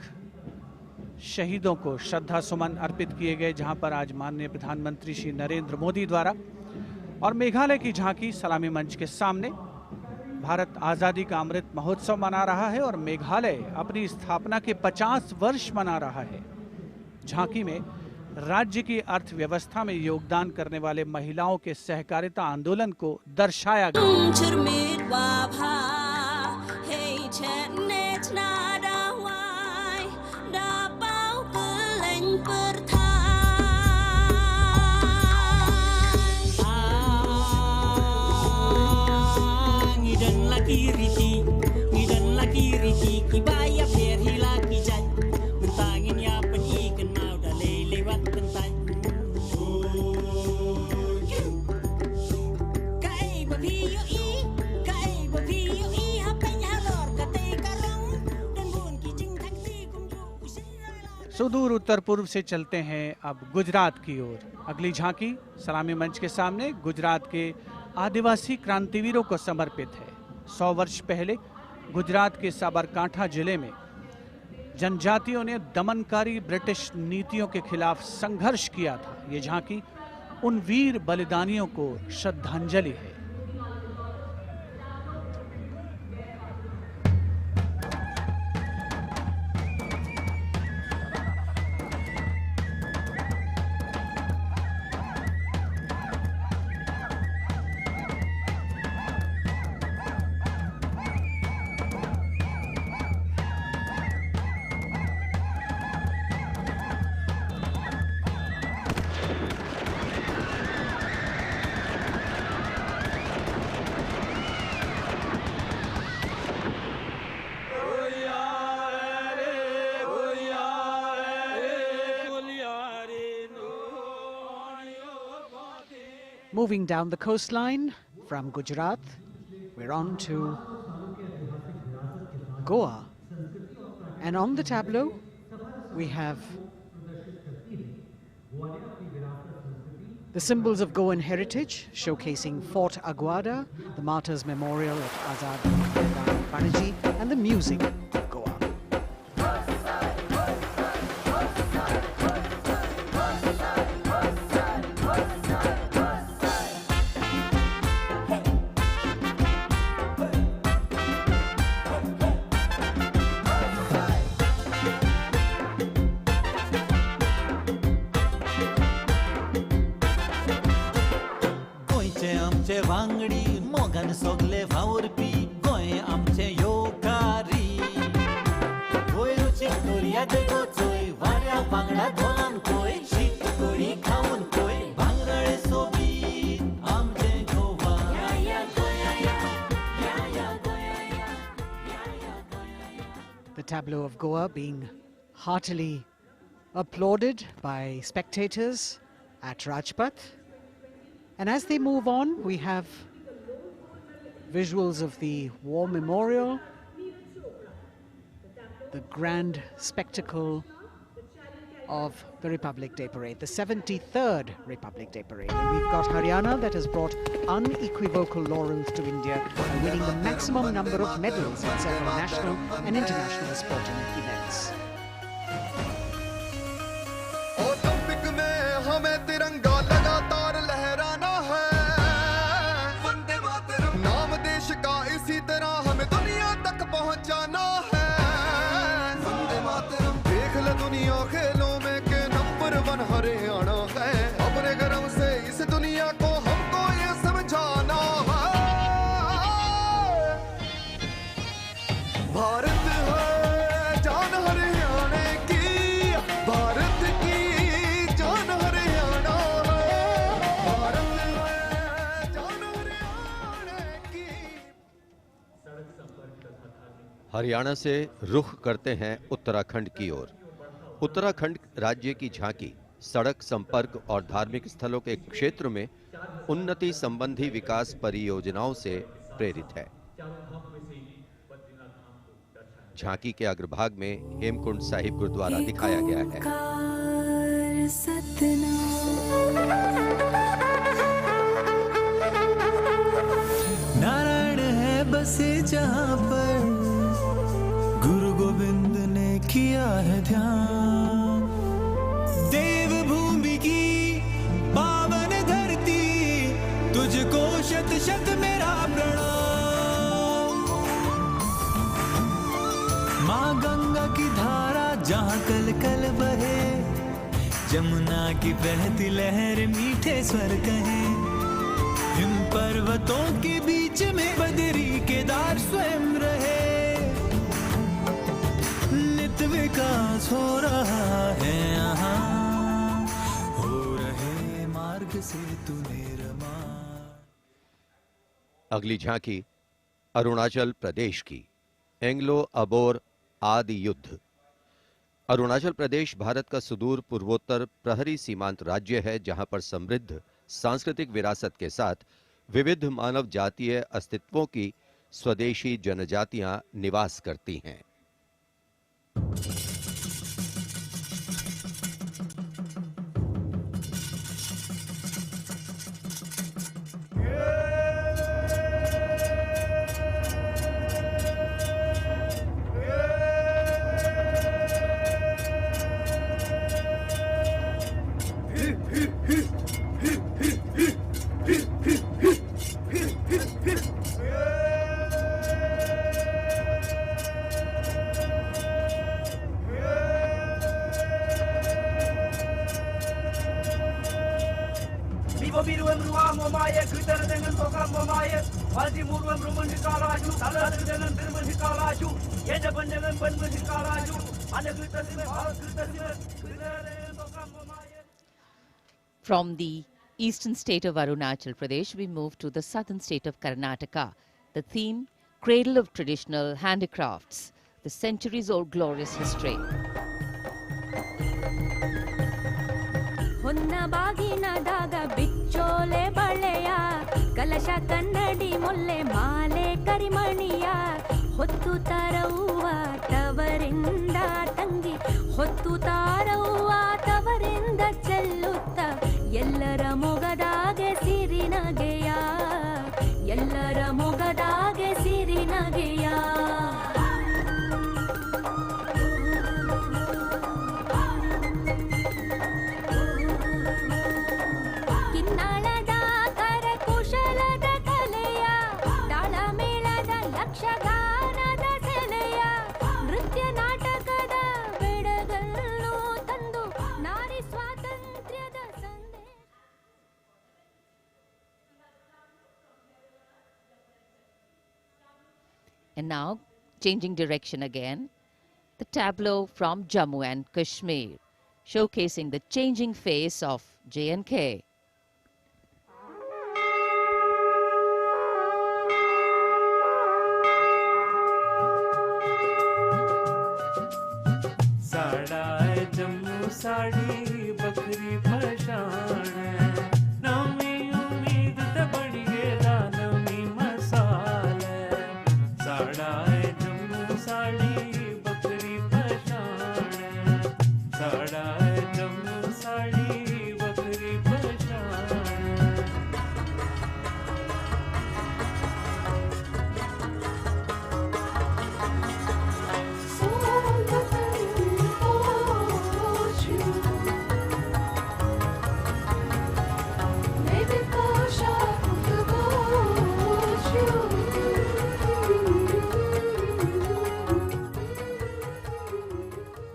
शहीदों को श्रद्धा सुमन अर्पित किए गए, जहां पर आज माननीय प्रधानमंत्री श्री नरेंद्र मोदी द्वारा और मेघालय की झांकी सलामी मंच के सामने। भारत आज़ादी का अमृत महोत्सव मना रहा है और मेघालय अपनी स्थापना के 50 वर्ष मना रहा है। झांकी में राज्य की अर्थव्यवस्था में योगदान करने वाले महिलाओं के सहकारिता आंदोलन को दर्शाया गया। सुदूर उत्तर पूर्व से चलते हैं अब गुजरात की ओर। अगली झांकी सलामी मंच के सामने गुजरात के आदिवासी क्रांतिवीरों को समर्पित है। 100 वर्ष पहले गुजरात के साबरकांठा जिले में जनजातियों ने दमनकारी ब्रिटिश नीतियों के खिलाफ संघर्ष किया था। ये झांकी उन वीर बलिदानियों को श्रद्धांजलि है। Moving down the coastline from Gujarat, we're on to Goa. And on the tableau, we have the symbols of Goan heritage, showcasing Fort Aguada, the Martyrs Memorial at Azad Maidan, Panaji, and the music of Goa. वांगडी मोगन सोगले भावरपी गोय आमचे योकारी गोय रुची Korea देगो चोय वाऱ्या वांगडा धोलान कोय शीत कोळी खाऊन कोय भांगरळे सोबीत आमचे गोवा या गोया The tableau of Goa being heartily applauded by spectators at Rajpath. And as they move on, we have visuals of the War Memorial, the grand spectacle of the Republic Day Parade, the 73rd Republic Day Parade. And we've got Haryana that has brought unequivocal laurels to India by winning the maximum number of medals in several national and international sporting events. Olympic में हमें तिरंगा लगातार लहराना है, वंदे मातरम नाम देश का इसी तरह हमें दुनिया तक पहुंचाना है, वंदे मातरम देख ले दुनिया खेलों में के नंबर 1 हरियाणा है, अपने गर्व से इस दुनिया को हमको ये समझाना है, भारत है जान हरियाणा की, भारत की जान हरियाणा है, भारत है जान हरियाणा की। हरियाणा से रुख करते हैं उत्तराखंड की ओर। उत्तराखंड राज्य की झांकी सड़क संपर्क और धार्मिक स्थलों के क्षेत्र में उन्नति संबंधी विकास परियोजनाओं से प्रेरित है। झांकी के अग्रभाग में हेमकुंड साहिब गुरुद्वारा दिखाया गया है। नारायण है बसे जहाँ पर गुरु गोविंद ने किया है ध्यान, देवभूमि की पावन धरती तुझको शत शत मेरा प्रणाम। माँ गंगा की धारा जहाँ कल कल बहे, जमुना की बहती लहर मीठे स्वर कहे, हिम पर्वतों के बीच में बदरी केदार स्वयं रहे, नित विकास हो रहा है यहाँ, हो रहे मार्ग से तू निर्मा। अगली झांकी अरुणाचल प्रदेश की एंग्लो अबोर आदि युद्ध। अरुणाचल प्रदेश भारत का सुदूर पूर्वोत्तर प्रहरी सीमांत राज्य है, जहां पर समृद्ध सांस्कृतिक विरासत के साथ विविध मानव जातीय अस्तित्वों की स्वदेशी जनजातियां निवास करती हैं। Kobiruem Ruam Maya, Gritter than Tokam Maya, Waltimurum Rumanicalaju, Salas than Rumanicalaju, Yetabandan Bunmanicalaju, and the Gritter From the eastern state of Arunachal Pradesh, we move to the southern state of Karnataka. The theme, Cradle of Traditional Handicrafts, the centuries-old glorious history. ಹೊನ್ನ ಬಾಗಿನದಾಗ ಬಿಚ್ಚೋಲೆ ಬಳೆಯ ಕಲಶ ಕನ್ನಡಿ ಮೊಲ್ಲೆ ಮಾಲೆ ಕರಿಮಣಿಯ ಹೊತ್ತು ತಾರವ್ವ ತವರಿಂದ ತಂಗಿ ಹೊತ್ತು ತಾರವ್ವ ತವರಿಂದ ಚೆಲ್ಲುತ್ತ ಎಲ್ಲರ ಮೊಗದಾಗೆ ಸಿರಿನಗೆಯ ಎಲ್ಲರ ಮೊಗದಾಗೆ ಸಿರಿನಗೆಯ And now, changing direction again, the tableau from Jammu and Kashmir, showcasing the changing face of J&K. साड़ा है जम्मू साड़ी बकरी पशान नवी उम्मीद ते बड़ी गेदा नवी मसाल साड़ा है जम्मू साड़ी बकरी पशान साड़ा है जम्मू साड़ी बकरी पशान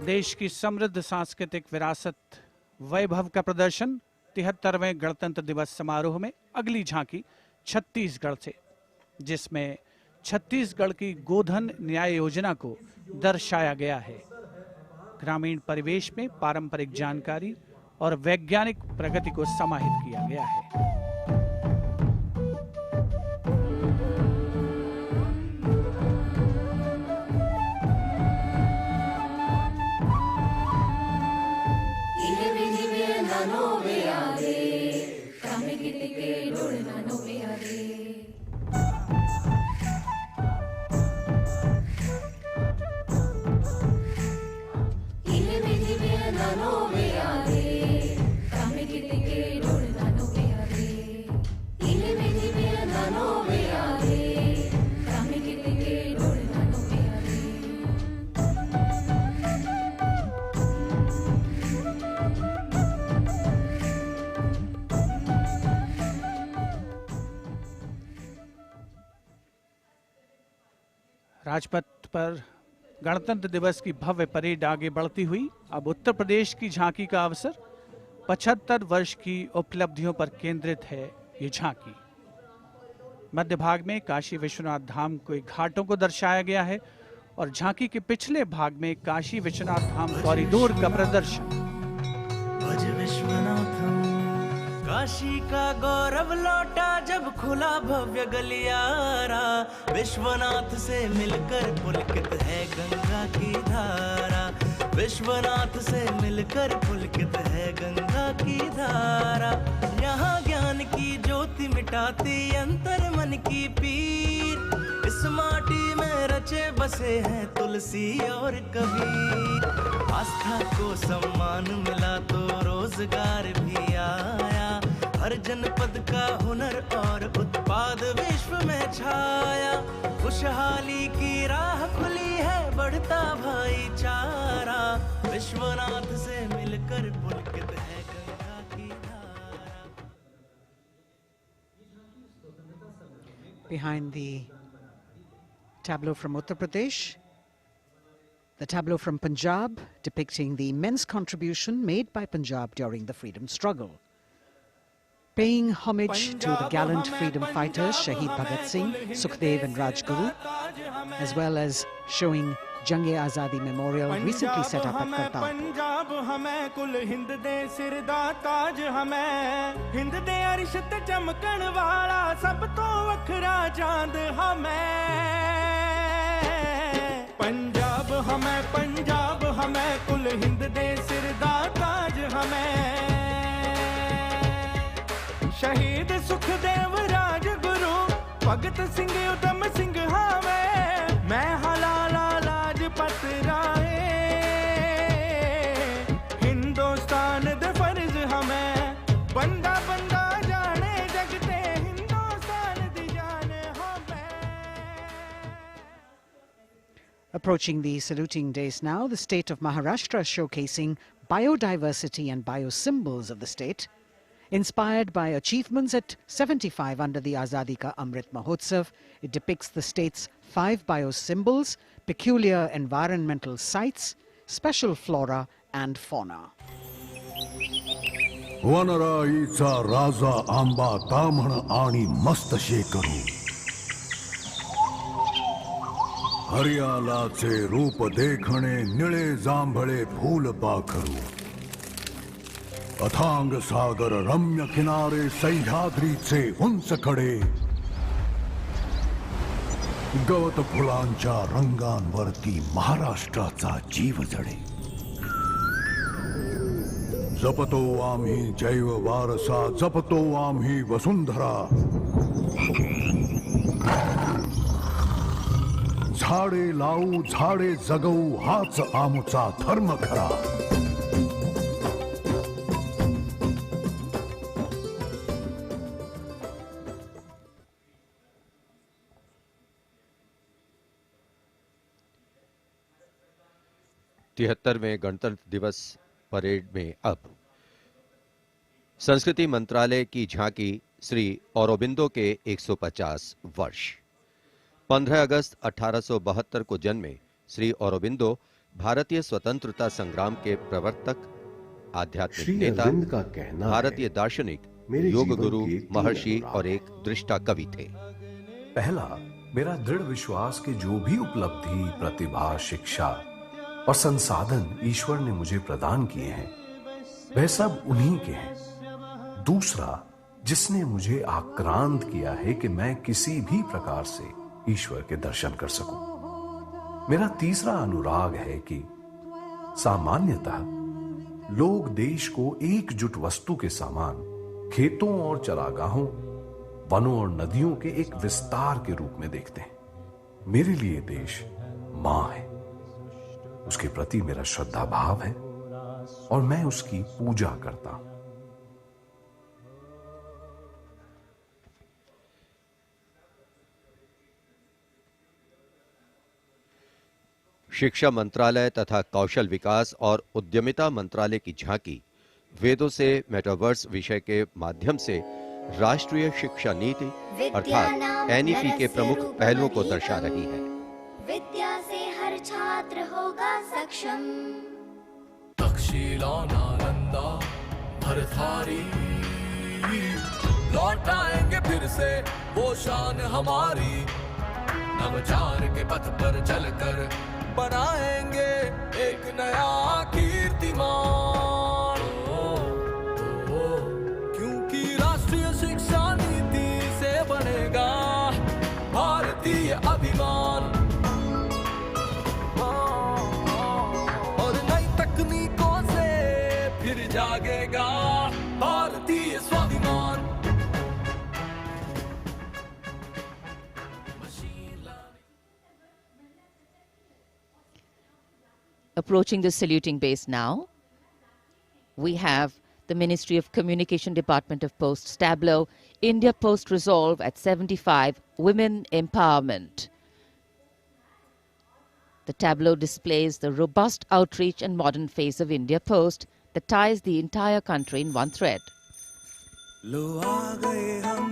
देश की समृद्ध सांस्कृतिक विरासत वैभव का प्रदर्शन 73वें गणतंत्र दिवस समारोह में अगली झांकी छत्तीसगढ़ से, जिसमें छत्तीसगढ़ की गोधन न्याय योजना को दर्शाया गया है। ग्रामीण परिवेश में पारंपरिक जानकारी और वैज्ञानिक प्रगति को समाहित किया गया है। राजपथ पर गणतंत्र दिवस की भव्य परेड आगे बढ़ती हुई अब उत्तर प्रदेश की झांकी का अवसर। 75 वर्ष की उपलब्धियों पर केंद्रित है ये झांकी। मध्य भाग में काशी विश्वनाथ धाम के घाटों को दर्शाया गया है और झांकी के पिछले भाग में काशी विश्वनाथ धाम कॉरिडोर का प्रदर्शन। भज विश्वनाथम काशी का गौरव लौटा जब खुला भव्य गलियारा विश्वनाथ से मिलकर पुलकित है गंगा की धारा विश्वनाथ से मिलकर पुलकित है गंगा की धारा यहाँ ज्ञान की ज्योति मिटाती अंतर मन की पीर इस माटी में रचे बसे हैं तुलसी और कबीर आस्था को सम्मान मिला तो रोजगार भी आया हर जनपद का हुनर और उत्पाद विश्व में छाया खुशहाली की राह खुली है बढ़ता भाईचारा विश्वनाथ से मिलकर पुलकित है गंगा की धारा। Behind the tableau from Uttar Pradesh, the tableau from Punjab depicting the immense contribution made by Punjab during the freedom struggle. Paying homage to the gallant freedom fighters Shahid Bhagat Singh, Sukhdev and Rajguru, as well as showing Jang-e-Azadi Memorial recently set up at Kartarpur. Punjab हमें कुल हिंद दे सिर दा ताज हमें हिंद दे अरश ते चमकण वाला सब तो वखरा चांद हमें पंजाब हमें कुल हिंद दे सिर दा ताज हमें शहीद सुखदेव राजगुरु भगत सिंह उधम सिंह हमें मैं हलाला लाजपत राय हिंदुस्तान दे फर्ज हमें बंदा बंदा जाने जगते हिंदुस्तान दी जान हमें. Approaching the saluting days now, the state of Maharashtra showcasing biodiversity and biosymbols of the state. Inspired by achievements at 75 under the Azadi Ka Amrit Mahotsav, it depicts the state's 5 biosymbols, peculiar environmental sites, special flora and fauna. वनराईचा राजा आंबा ताम्हण आणि मस्त शेकरू हरियालाचे रूप देखणे निळे जांभळे फूल पाखरू अथांग सागर रम्य किनारे सह्याद्रीचे उंच कडे गवत फुलांच्या रंगांवरती महाराष्ट्राचा जीव जडे जपतो आम्ही जैव वारसा जपतो आम्ही वसुंधरा झाडे लावू झाडे जगवू हाच आमचा धर्म खरा. तिहत्तरवें गणतंत्र दिवस परेड में अब संस्कृति मंत्रालय की झांकी श्री औरोबिंदो के 150 वर्ष. 15 अगस्त 1872 को जन्मे श्री औरोबिंदो भारतीय स्वतंत्रता संग्राम के प्रवर्तक, आध्यात्मिक नेता, भारतीय दार्शनिक, योग गुरु, महर्षि और एक दृष्टा कवि थे. पहला, मेरा दृढ़ विश्वास कि जो भी उपलब्धि, प्रतिभा, शिक्षा और संसाधन ईश्वर ने मुझे प्रदान किए हैं वह सब उन्हीं के हैं. दूसरा, जिसने मुझे आक्रांत किया है कि मैं किसी भी प्रकार से ईश्वर के दर्शन कर सकूं. मेरा तीसरा अनुराग है कि सामान्यतः लोग देश को एकजुट वस्तु के समान खेतों और चरागाहों, वनों और नदियों के एक विस्तार के रूप में देखते हैं. मेरे लिए देश मां है, उसके प्रति मेरा श्रद्धा भाव है और मैं उसकी पूजा करता हूं. शिक्षा मंत्रालय तथा कौशल विकास और उद्यमिता मंत्रालय की झांकी वेदों से मेटावर्स विषय के माध्यम से राष्ट्रीय शिक्षा नीति अर्थात एनईपी के प्रमुख पहलुओं को दर्शा रही है. विद्या से हर छात्र होगा सक्षम. तक्षशिला नालंदा भरथारी लौट आएंगे फिर से वो शान हमारी. नवचार के पथ पर चलकर बनाएंगे एक नया कीर्तिमान. क्योंकि राष्ट्रीय शिक्षा नीति से बनेगा भारतीय अभिमान. और नई तकनीकों से फिर जागेगा भारतीय स्वाभिमान. Approaching the saluting base now, we have the Ministry of Communication Department of Posts tableau, India Post Resolve at 75, Women Empowerment. The tableau displays the robust outreach and modern face of India Post that ties the entire country in one thread. लो आ गए हम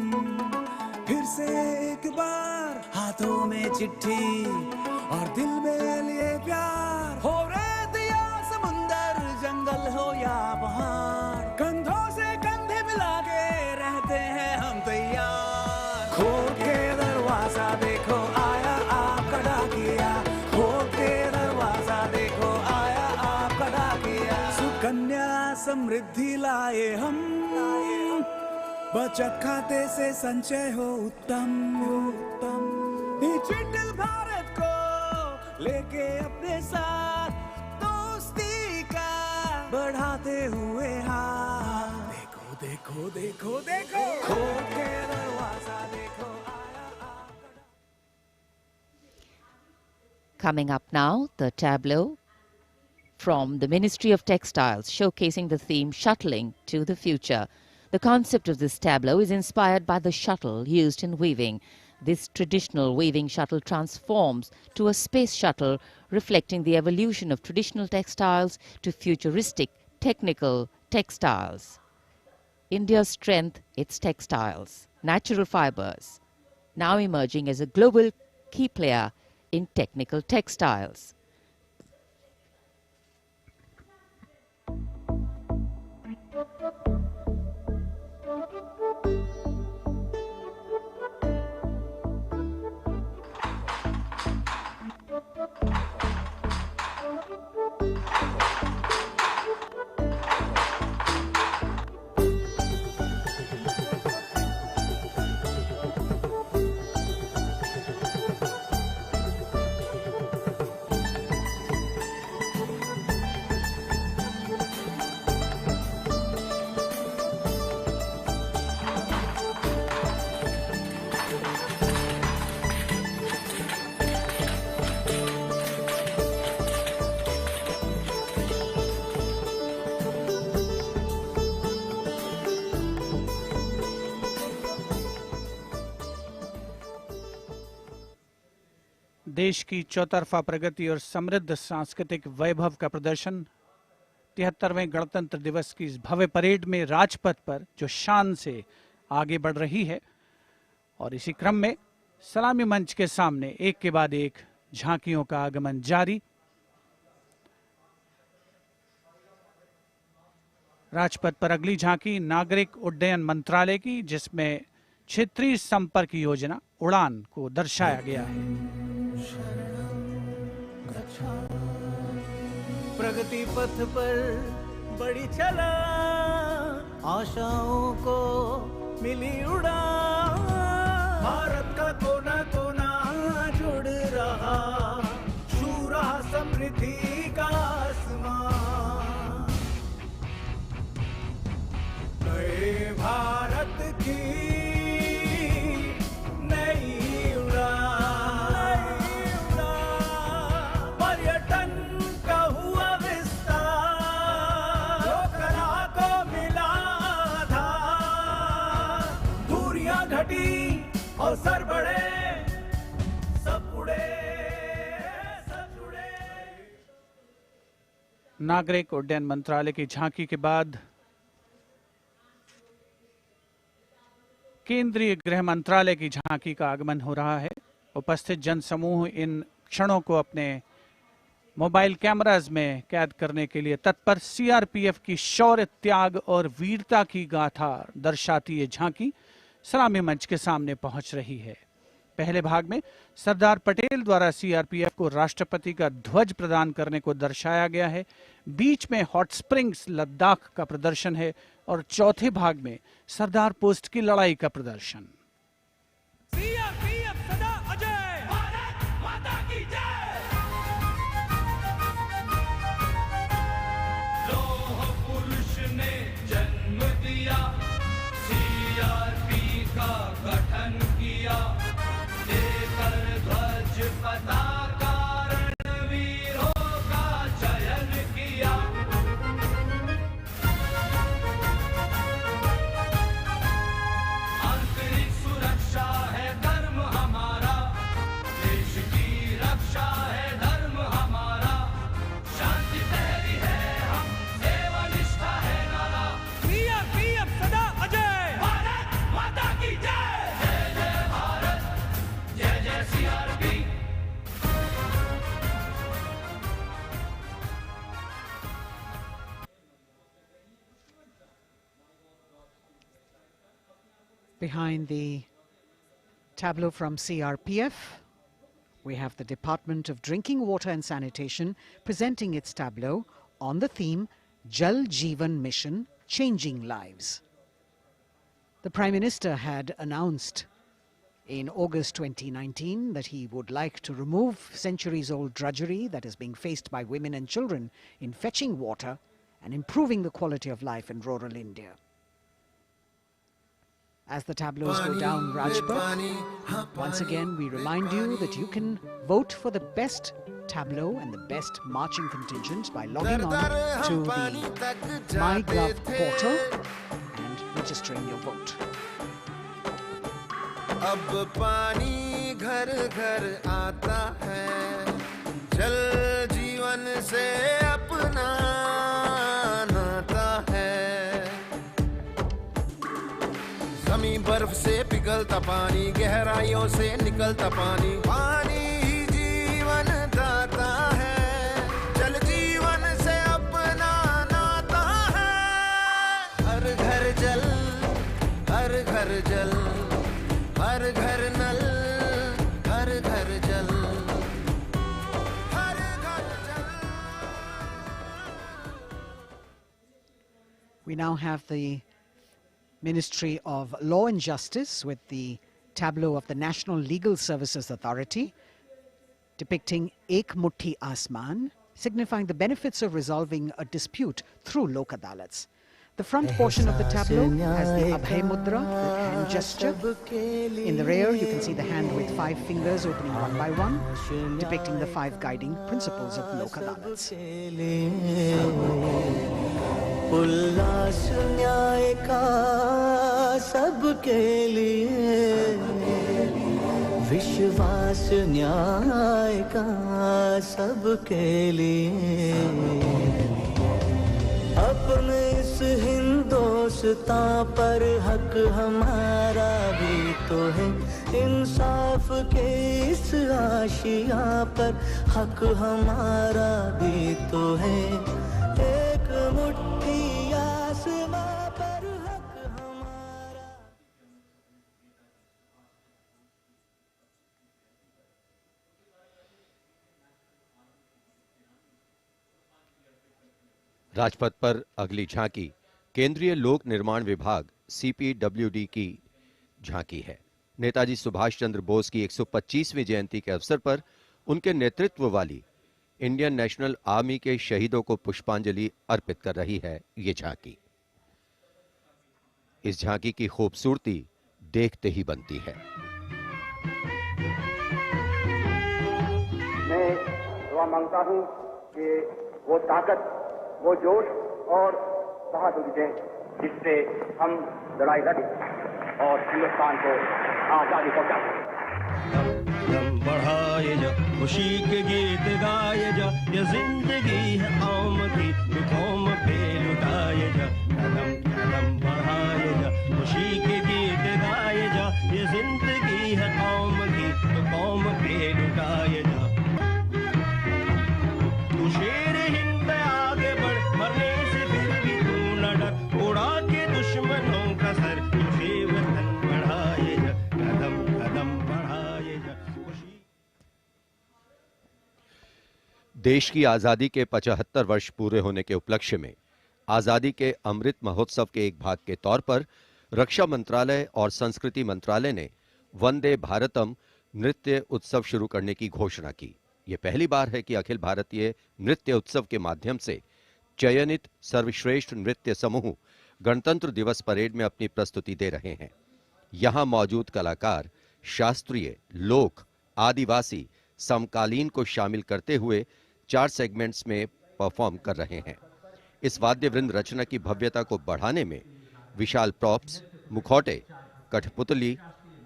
फिर से एक बार, हाथों में चिट्ठी और दिल में लिए प्यार. हो रेत या समुंदर, जंगल हो या पहाड़, कंधों से कंधे मिला के रह समृद्धि लाए हम, बचत खाते से संचय हो उत्तम, डिजिटल भारत को लेके अपने साथ दोस्ती का बढ़ाते हुए हाथ। देखो देखो देखो देखो, खोल के दरवाजा देखो। Coming up now, the tableau from the Ministry of Textiles showcasing the theme Shuttling to the Future. The concept of this tableau is inspired by the shuttle used in weaving. This traditional weaving shuttle transforms to a space shuttle, reflecting the evolution of traditional textiles to futuristic technical textiles. India's strength, its textiles, natural fibers, now emerging as a global key player in technical textiles. देश की चौतरफा प्रगति और समृद्ध सांस्कृतिक वैभव का प्रदर्शन 73वें गणतंत्र दिवस की इस भव्य परेड में राजपथ पर जो शान से आगे बढ़ रही है, और इसी क्रम में सलामी मंच के सामने एक के बाद एक झांकियों का आगमन जारी। राजपथ पर अगली झांकी नागरिक उड्डयन मंत्रालय की, जिसमें क्षेत्रीय संपर्क योजना उड़ान को दर्शाया गया है। प्रगति पथ पर बड़ी चला, आशाओं को मिली उड़ान, भारत का कोना कोना जुड़ रहा, छू रहा समृद्धि का आसमान, नए भारत की और सर बढ़े, सब उड़े, सब जुड़े। नागरिक उड्डयन मंत्रालय की झांकी के बाद केंद्रीय गृह मंत्रालय की झांकी का आगमन हो रहा है। उपस्थित जनसमूह इन क्षणों को अपने मोबाइल कैमरास में कैद करने के लिए तत्पर। सीआरपीएफ की शौर्य, त्याग और वीरता की गाथा दर्शाती ये झांकी सलामी मंच के सामने पहुंच रही है। पहले भाग में सरदार पटेल द्वारा सीआरपीएफ को राष्ट्रपति का ध्वज प्रदान करने को दर्शाया गया है। बीच में हॉट स्प्रिंग्स लद्दाख का प्रदर्शन है और चौथे भाग में सरदार पोस्ट की लड़ाई का प्रदर्शन। सीआरपीएफ सदा अजय, भारत माता की जय। लौह पुरुष ने जन्म दिया, सीआरपी का गठन किया, लेकर ध्वज पताका रणवीरों का चयन किया। आंतरिक सुरक्षा है धर्म हमारा, देश की रक्षा है धर्म हमारा, शांति प्रहरी है हम, सेवा निष्ठा है नारा। सीआरपीएफ सदा अजय, भारत माता की जय। जय जय भारत, जय जय CRP. Behind the tableau from CRPF, we have the Department of Drinking Water and Sanitation presenting its tableau on the theme Jal Jeevan Mission, Changing Lives. The Prime Minister had announced in August 2019 that he would like to remove centuries-old drudgery that is being faced by women and children in fetching water and improving the quality of life in rural India. As the tableaus go down Rajpath, once again we remind you that you can vote for the best tableau and the best marching contingent by logging on to the MyGov portal and registering your vote. अब पानी घर घर आता है, जल जीवन से अपना नाता है। जमीन बर्फ से पिघलता पानी, गहराइयों से निकलता पानी, पानी ही जीवन दाता है, जल जीवन से अपना नाता है। हर घर जल, हर घर जल, हर घर नल, हर घर जल, हर घर जल। We now have the Ministry of Law and Justice with the tableau of the National Legal Services Authority depicting Ek Mutti Asman, signifying the benefits of resolving a dispute through Lok Adalats. The front portion of the tableau has the Abhay Mudra, the hand gesture. In the rear, you can see the hand with 5 fingers opening one by one, depicting the 5 guiding principles of Lok Adalats. उल्लास न्याय का सबके लिए, विश्वास न्याय का सबके लिए, अपने इस हिंदुस्तान पर हक हमारा भी तो है, इंसाफ के इस आशिया पर हक हमारा भी तो है, एक मुट्ठी आसमां पर हक हमारा। राजपथ पर अगली झांकी केंद्रीय लोक निर्माण विभाग CPWD की झांकी है। नेताजी सुभाष चंद्र बोस की 125वीं जयंती के अवसर पर उनके नेतृत्व वाली इंडियन नेशनल आर्मी के शहीदों को पुष्पांजलि अर्पित कर रही है ये झांकी। इस झांकी की खूबसूरती देखते ही बनती है। मैं दुआ मांगता हूं कि वो ताकत, वो जोश और बहादुरी दें जिससे हम लड़ाई लड़ें और हिंदुस्तान को आजादी पहुंचाएं। कदम बढ़ाए जा, खुशी के गीत गाए जा, ये जिंदगी है कौम की, कौम पे लुटाए जा। कदम कदम बढ़ाए जा, खुशी के गीत गाए जा, ये जिंदगी है कौम की, कौम पे लुटाए जा। तू शेर हिंद आगे बढ़, मरने से फिर भी तू न डर, उड़ा के दुश्मनों का सर, तुझे वतन बढ़ाए जा। कदम कदम बढ़ाए जा। देश की आजादी के 75 वर्ष पूरे होने के उपलक्ष्य में आजादी के अमृत महोत्सव के एक भाग के तौर पर रक्षा मंत्रालय और संस्कृति मंत्रालय ने वंदे भारतम नृत्य उत्सव शुरू करने की घोषणा की। यह पहली बार है कि अखिल भारतीय नृत्य उत्सव के माध्यम से चयनित सर्वश्रेष्ठ नृत्य समूह गणतंत्र दिवस परेड में अपनी प्रस्तुति दे रहे हैं। यहां मौजूद कलाकार शास्त्रीय, लोक, आदिवासी, समकालीन को शामिल करते हुए 4 सेगमेंट्स में परफॉर्म कर रहे हैं। इस वाद्य वृंद रचना की भव्यता को बढ़ाने में विशाल प्रॉप्स, मुखौटे, कठपुतली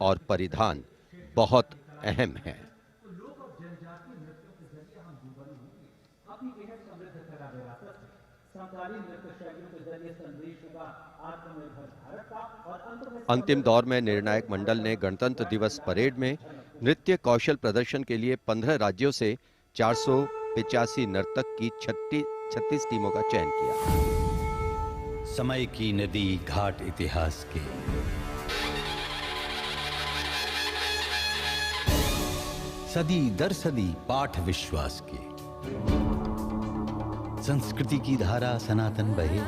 और परिधान बहुत अहम हैं। अंतिम दौर में निर्णायक मंडल ने गणतंत्र दिवस परेड में नृत्य कौशल प्रदर्शन के लिए 15 राज्यों से 485 नर्तक की 36 टीमों का चयन किया। समय की नदी घाट इतिहास के, सदी दर सदी पाठ विश्वास के, संस्कृति की धारा सनातन बहे,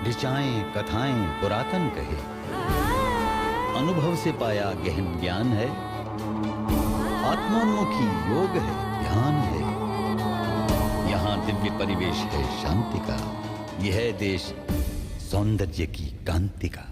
ऋचाएं कथाएं पुरातन कहे, अनुभव से पाया गहन ज्ञान है, आत्मोन्मुखी योग है, ध्यान है। यहाँ दिव्य परिवेश है शांति का, यह है देश सौंदर्य की कांति का।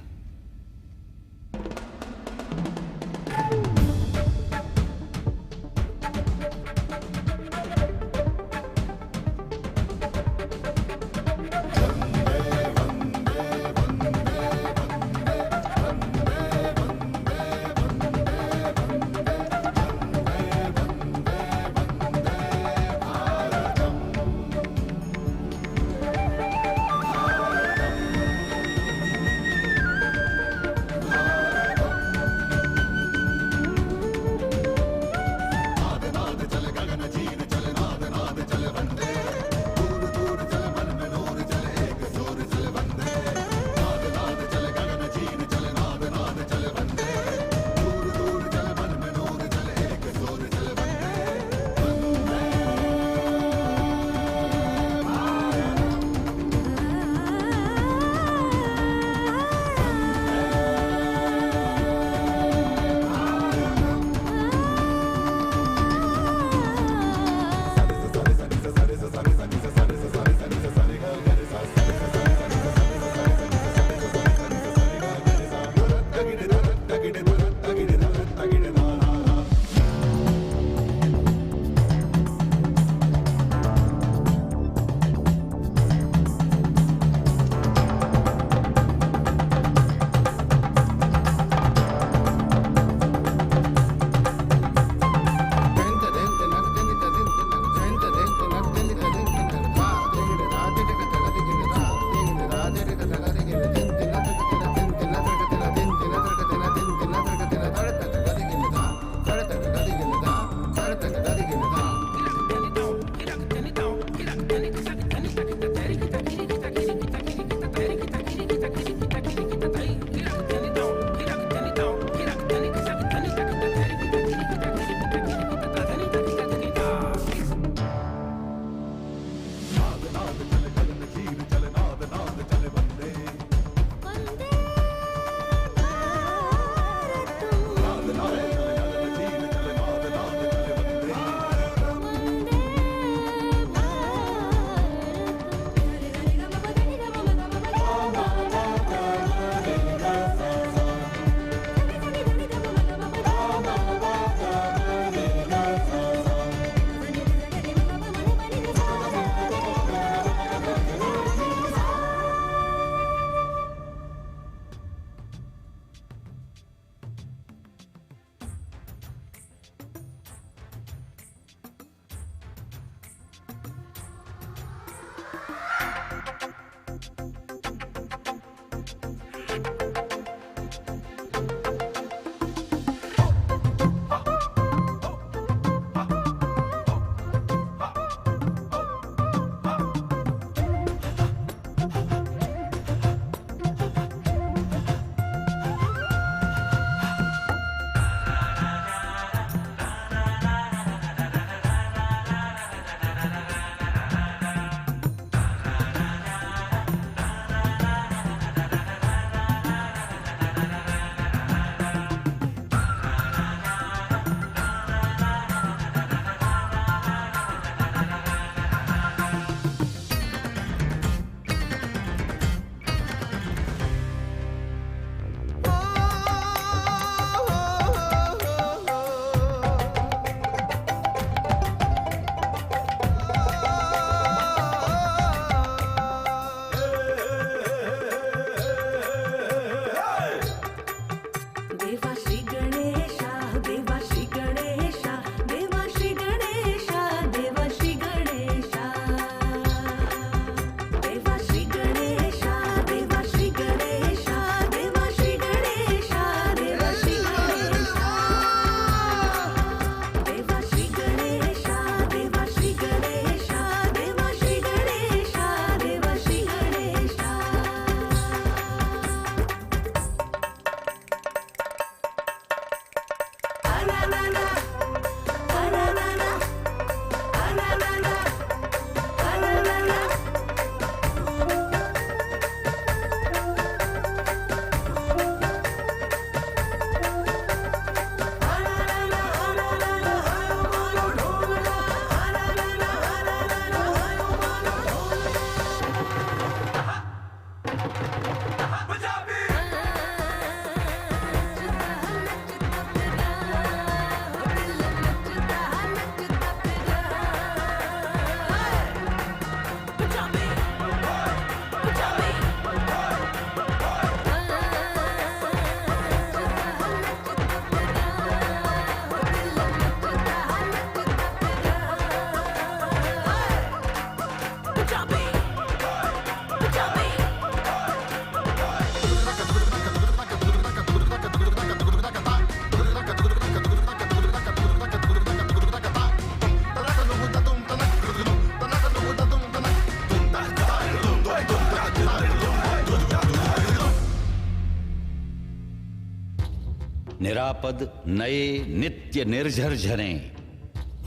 निरापद नए नित्य निर्झर झरे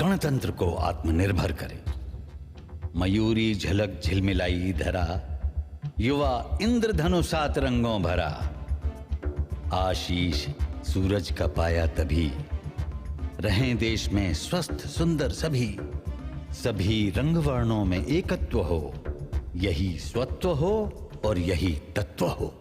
गणतंत्र को आत्मनिर्भर करे। मयूरी झलक झिलमिलाई धरा, युवा इंद्रधनुषा रंगों भरा। आशीष सूरज का पाया तभी, रहें देश में स्वस्थ सुंदर सभी। सभी रंग वर्णों में एकत्व हो, यही स्वत्व हो और यही तत्व हो।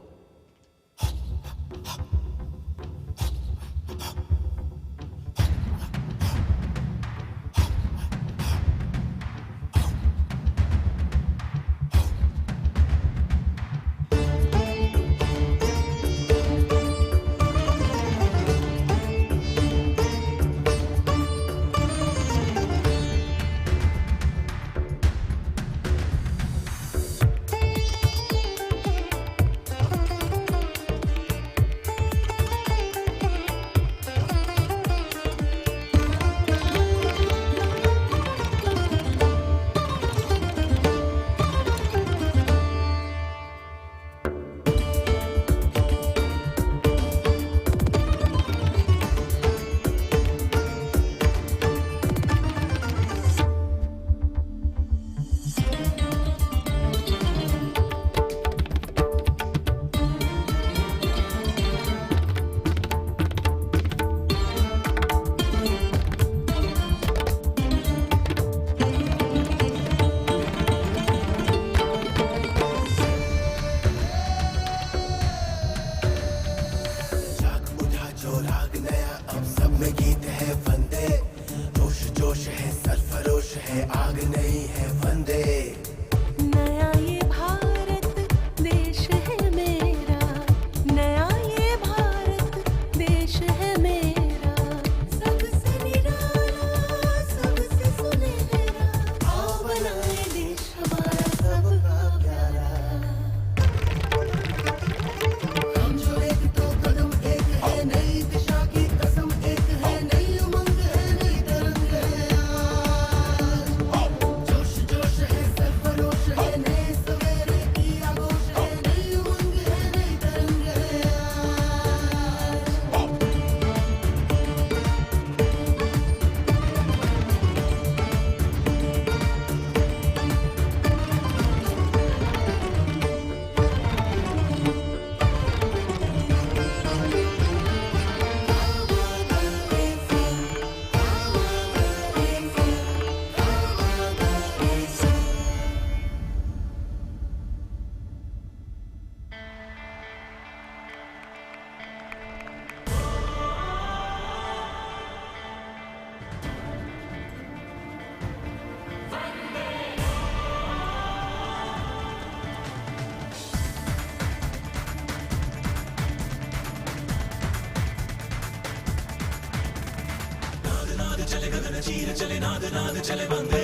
चले गगन चीर चले नाद नाद चले बंदे,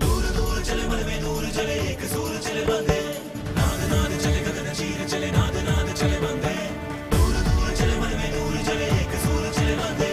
दूर दूर चले मन में नूर जले एक सूर चले बंदे। नाद नाद चले गगन चीर चले नाद नाद चले बंदे, दूर दूर चले मन में नूर जले एक सूर चले बंदे।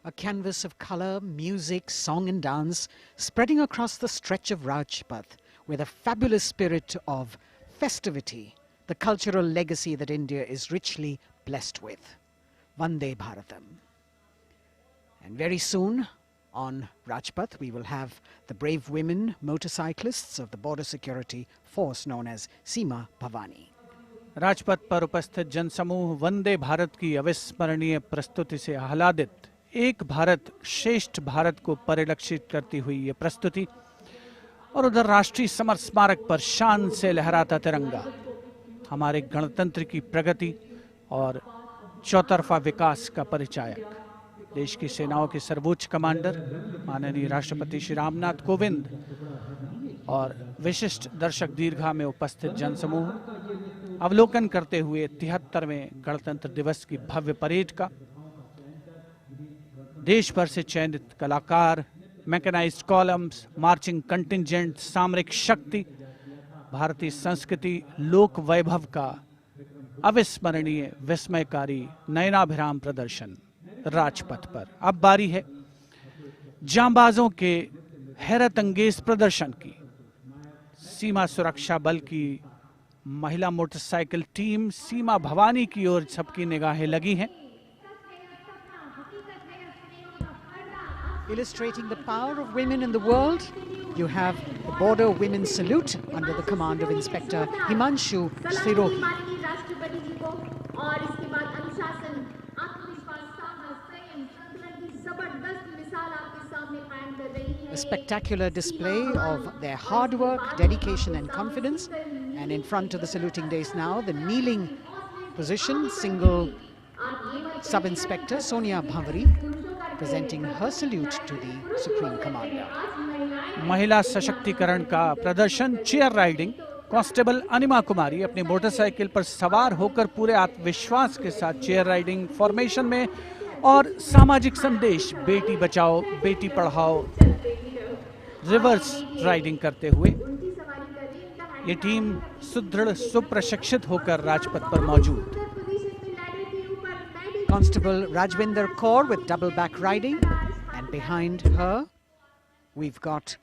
A canvas of color, music, song and dance spreading across the stretch of Rajpath with a fabulous spirit of festivity, the cultural legacy that India is richly blessed with. Vande Bharatam. And very soon, on Rajpath, we will have the brave women motorcyclists of the border security force known as Seema Bhavani. Rajpath पर उपस्थित जनसमूह वंदे भारत की अविस्मरणीय प्रस्तुति से आह्लादित। एक भारत श्रेष्ठ भारत को परिलक्षित करती हुई ये प्रस्तुति, और उधर राष्ट्रीय समर स्मारक पर शान से लहराता तिरंगा हमारे गणतंत्र की प्रगति और चौतरफा विकास का परिचायक। देश की सेनाओं के सर्वोच्च कमांडर माननीय राष्ट्रपति श्री रामनाथ कोविंद और विशिष्ट दर्शक दीर्घा में उपस्थित जनसमूह अवलोकन करते हुए 73वें गणतंत्र दिवस की भव्य परेड का। देश भर से चयनित कलाकार, मैकेनाइज्ड कॉलम्स, मार्चिंग कंटिंजेंट, सामरिक शक्ति, भारतीय संस्कृति, लोक वैभव का अविस्मरणीय विस्मयकारी नयनाभिराम प्रदर्शन राजपथ पर। अब बारी है जांबाजों के हैरत अंगेज प्रदर्शन की। सीमा सुरक्षा बल की महिला मोटरसाइकिल टीम सीमा भवानी की ओर सबकी निगाहें लगी हैं। Illustrating the power of women in the world, you have the Border Women's Salute under the command of Inspector Himanshu Sirohi. A spectacular display of their hard work, dedication and confidence. And in front of the saluting days now, the kneeling position, single Sub-Inspector Sonia Bhavari presenting her salute to the Supreme Commander. महिला सशक्तिकरण का प्रदर्शन chair riding. Constable अनिमा कुमारी अपनी motorcycle पर सवार होकर पूरे आत्मविश्वास के साथ चेयर राइडिंग फॉर्मेशन में और सामाजिक संदेश बेटी बचाओ बेटी पढ़ाओ रिवर्स राइडिंग करते हुए ये टीम सुदृढ़ सुप्रशिक्षित होकर राजपथ पर मौजूद। Constable Rajvinder Kaur with double back riding, and behind her we've got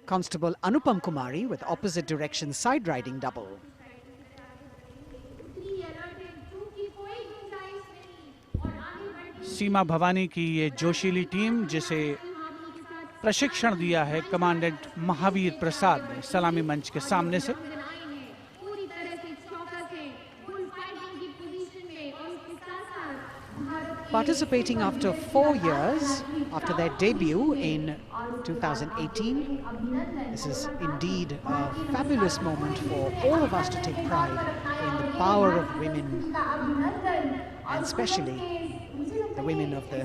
Constable Anupam Kumari with opposite direction side riding double. सीमा भवानी की ये जोशीली टीम जिसे प्रशिक्षण दिया है कमांडेंट महावीर प्रसाद ने सलामी मंच के सामने से। Participating after 4 years after their debut in 2018, this is indeed a fabulous moment for all of us to take pride in the power of women, and especially the women of the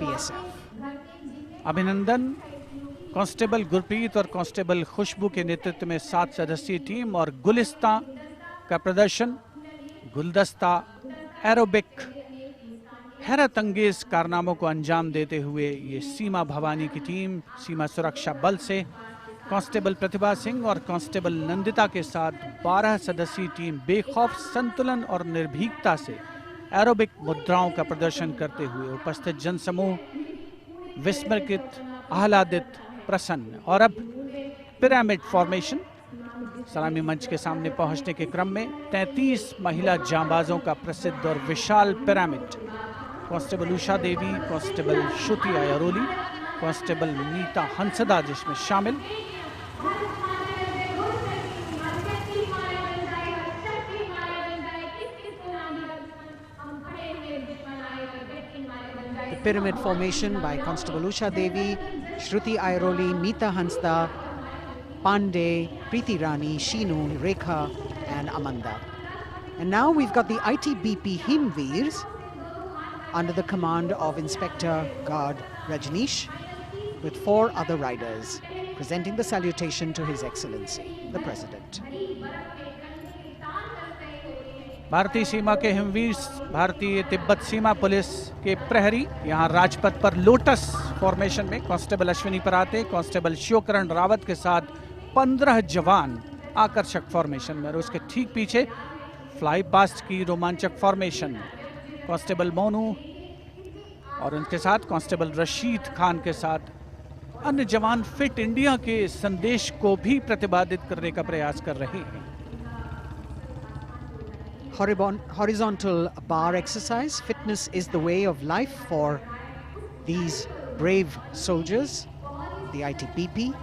BSF. अभिनंदन। Constable Gurpreet और constable खुशबू के नेतृत्व में 7 सदस्यीय team और गुलिस्ता का प्रदर्शन, गुलदस्ता, एरोबिक, हैरत अंगेज कारनामों को अंजाम देते हुए ये सीमा भवानी की टीम सीमा सुरक्षा बल से कांस्टेबल प्रतिभा सिंह और कांस्टेबल नंदिता के साथ 12 सदस्यीय टीम बेखौफ संतुलन और निर्भीकता से एरोबिक मुद्राओं का प्रदर्शन करते हुए उपस्थित जनसमूह विस्मृत, आह्लादित, प्रसन्न। और अब पिरामिड फॉर्मेशन। सलामी मंच के सामने पहुंचने के क्रम में 33 महिला जांबाजों का प्रसिद्ध और विशाल पिरामिड कांस्टेबल उषा देवी, कांस्टेबल श्रुति आयरोली, कांस्टेबल नीता हंसदा जिसमें शामिल। The pyramid formation by Constable Usha Devi, Shruti Airoli, Meeta Hansda, Pandey, Preeti Rani, Sheenu, Rekha and Amanda. And now we've got the ITBP Himveers under the command of Inspector Guard Rajneesh with 4 other riders presenting the salutation to His Excellency, the President. भारतीय सीमा के हिमवीर, भारतीय तिब्बत सीमा police के प्रहरी यहाँ राजपथ पर lotus formation में constable Ashwini पराते, constable Shivkaran Rawat के साथ 15 जवान आकर्षक फॉर्मेशन में, और उसके ठीक पीछे फ्लाई पास्ट की रोमांचक फॉर्मेशन कांस्टेबल मोनू और उनके साथ कांस्टेबल रशीद खान के साथ अन्य जवान फिट इंडिया के संदेश को भी प्रतिपादित करने का प्रयास कर रहे हैं। Horizontal bar exercise. Fitness is the way of life for these brave soldiers, the ITBP.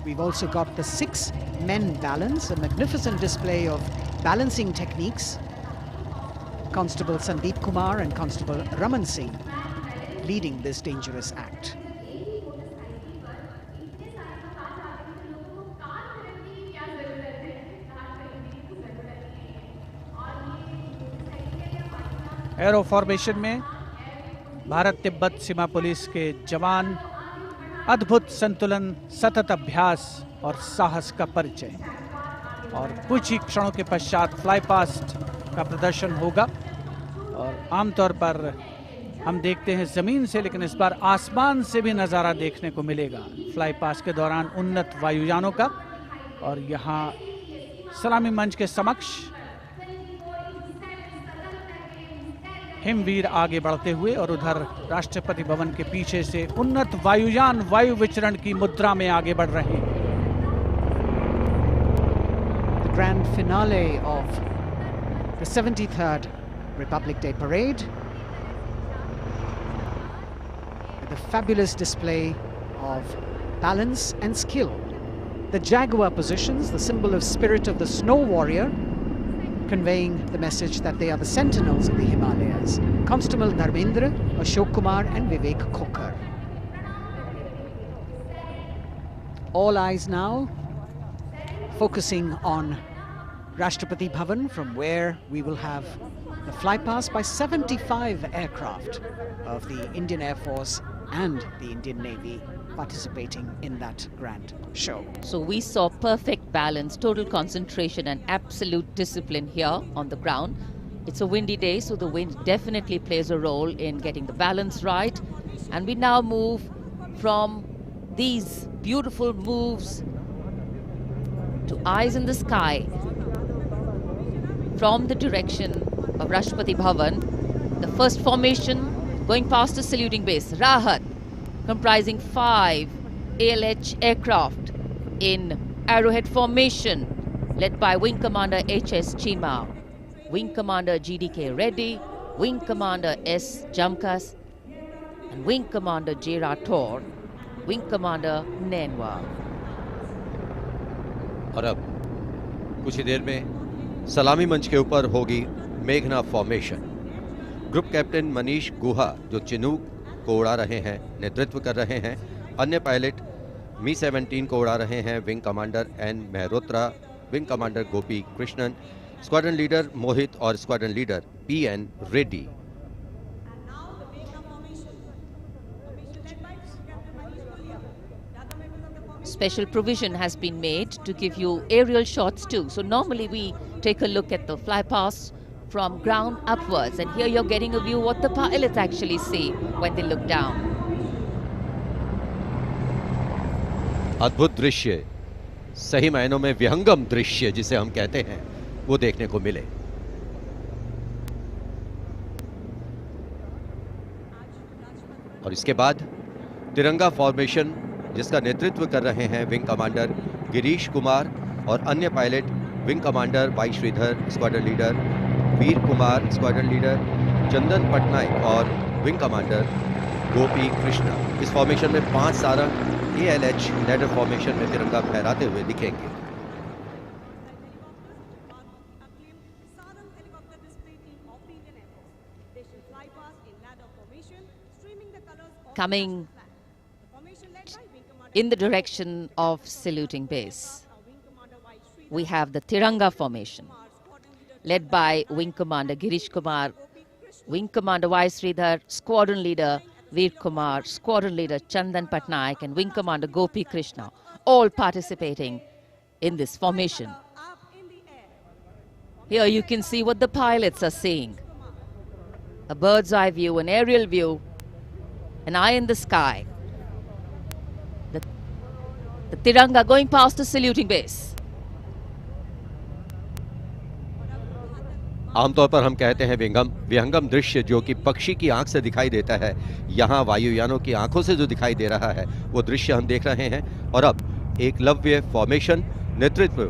We've also got the 6 men balance, a magnificent display of balancing techniques. Constable Sandeep Kumar and Constable Raman Singh leading this dangerous act. Arrow formation में भारत तिब्बत सीमा police के जवान अद्भुत संतुलन, सतत अभ्यास और साहस का परिचय। और कुछ ही क्षणों के पश्चात फ्लाई पास्ट का प्रदर्शन होगा और आमतौर पर हम देखते हैं जमीन से, लेकिन इस बार आसमान से भी नज़ारा देखने को मिलेगा फ्लाई पास्ट के दौरान उन्नत वायुयानों का। और यहाँ सलामी मंच के समक्ष हिमवीर आगे बढ़ते हुए और उधर राष्ट्रपति भवन के पीछे से उन्नत वायुयान वायु विचरण की मुद्रा में आगे बढ़ रहे हैं। The grand finale of the 73rd Republic Day Parade, with a fabulous display of balance and skill. The Jaguar positions, the symbol of spirit of the snow warrior, conveying the message that they are the sentinels of the Himalayas. Constable Dharmendra, Ashok Kumar and Vivek Khokar. All eyes now focusing on Rashtrapati Bhavan, from where we will have the flypast by 75 aircraft of the Indian Air Force and the Indian Navy participating in that grand show. So we saw perfect balance, total concentration and absolute discipline here on the ground. It's a windy day, so the wind definitely plays a role in getting the balance right. And we now move from these beautiful moves to eyes in the sky from the direction of Rashtrapati Bhavan. The first formation going past the saluting base, Rahat, comprising 5 ALH aircraft in arrowhead formation, led by Wing Commander H.S. Chima, Wing Commander G.D.K. Reddy, Wing Commander S. Jamkas, and Wing Commander J. Rathore, Wing Commander Nenwa. और अब कुछ ही देर में सलामी मंच के ऊपर होगी मेघना फॉर्मेशन। ग्रुप कैप्टन मनीष गुहा, जो चिनूक को उड़ा रहे हैं, नेतृत्व कर रहे हैं। अन्य पायलट मी-17 को उड़ा रहे हैं wing commander N Mehrotra, wing commander Gopi Krishnan, squadron leader Mohit और squadron leader P N. Reddy. Special provision has been made to give you aerial shots too. So normally we take a look at the fly pass from ground upwards, and here you're getting a view what the pilots actually see when they look down. अद्भुत दृश्य, सही मायनों में विहंगम दृश्य जिसे हम कहते हैं, वो देखने को मिले। और इसके बाद तिरंगा फॉर्मेशन, जिसका नेतृत्व कर रहे हैं विंग कमांडर गिरीश कुमार और अन्य pilot wing commander Y Shridhar, squadron leader Veer Kumar, squadron leader Chandan Patnaik और विंग कमांडर गोपी कृष्णा। इस फॉर्मेशन में 5 सारंग ALH लैडर फॉर्मेशन में तिरंगा फहराते हुए दिखेंगे। Coming in the direction of saluting base, we have the Tiranga formation, led by Wing Commander Girish Kumar, Wing Commander Y. Sridhar, Squadron Leader Veer Kumar, Squadron Leader Chandan Patnaik, and Wing Commander Gopi Krishna, all participating in this formation. Here you can see what the pilots are seeing. A bird's eye view, an aerial view, an eye in the sky. The Tiranga going past the saluting base. आमतौर पर हम कहते हैं विहंगम दृश्य, जो कि पक्षी की आंख से दिखाई देता है। यहाँ वायुयानों की आंखों से जो दिखाई दे रहा है, वो दृश्य हम देख रहे हैं। और अब एकलव्य फॉर्मेशन, नेतृत्व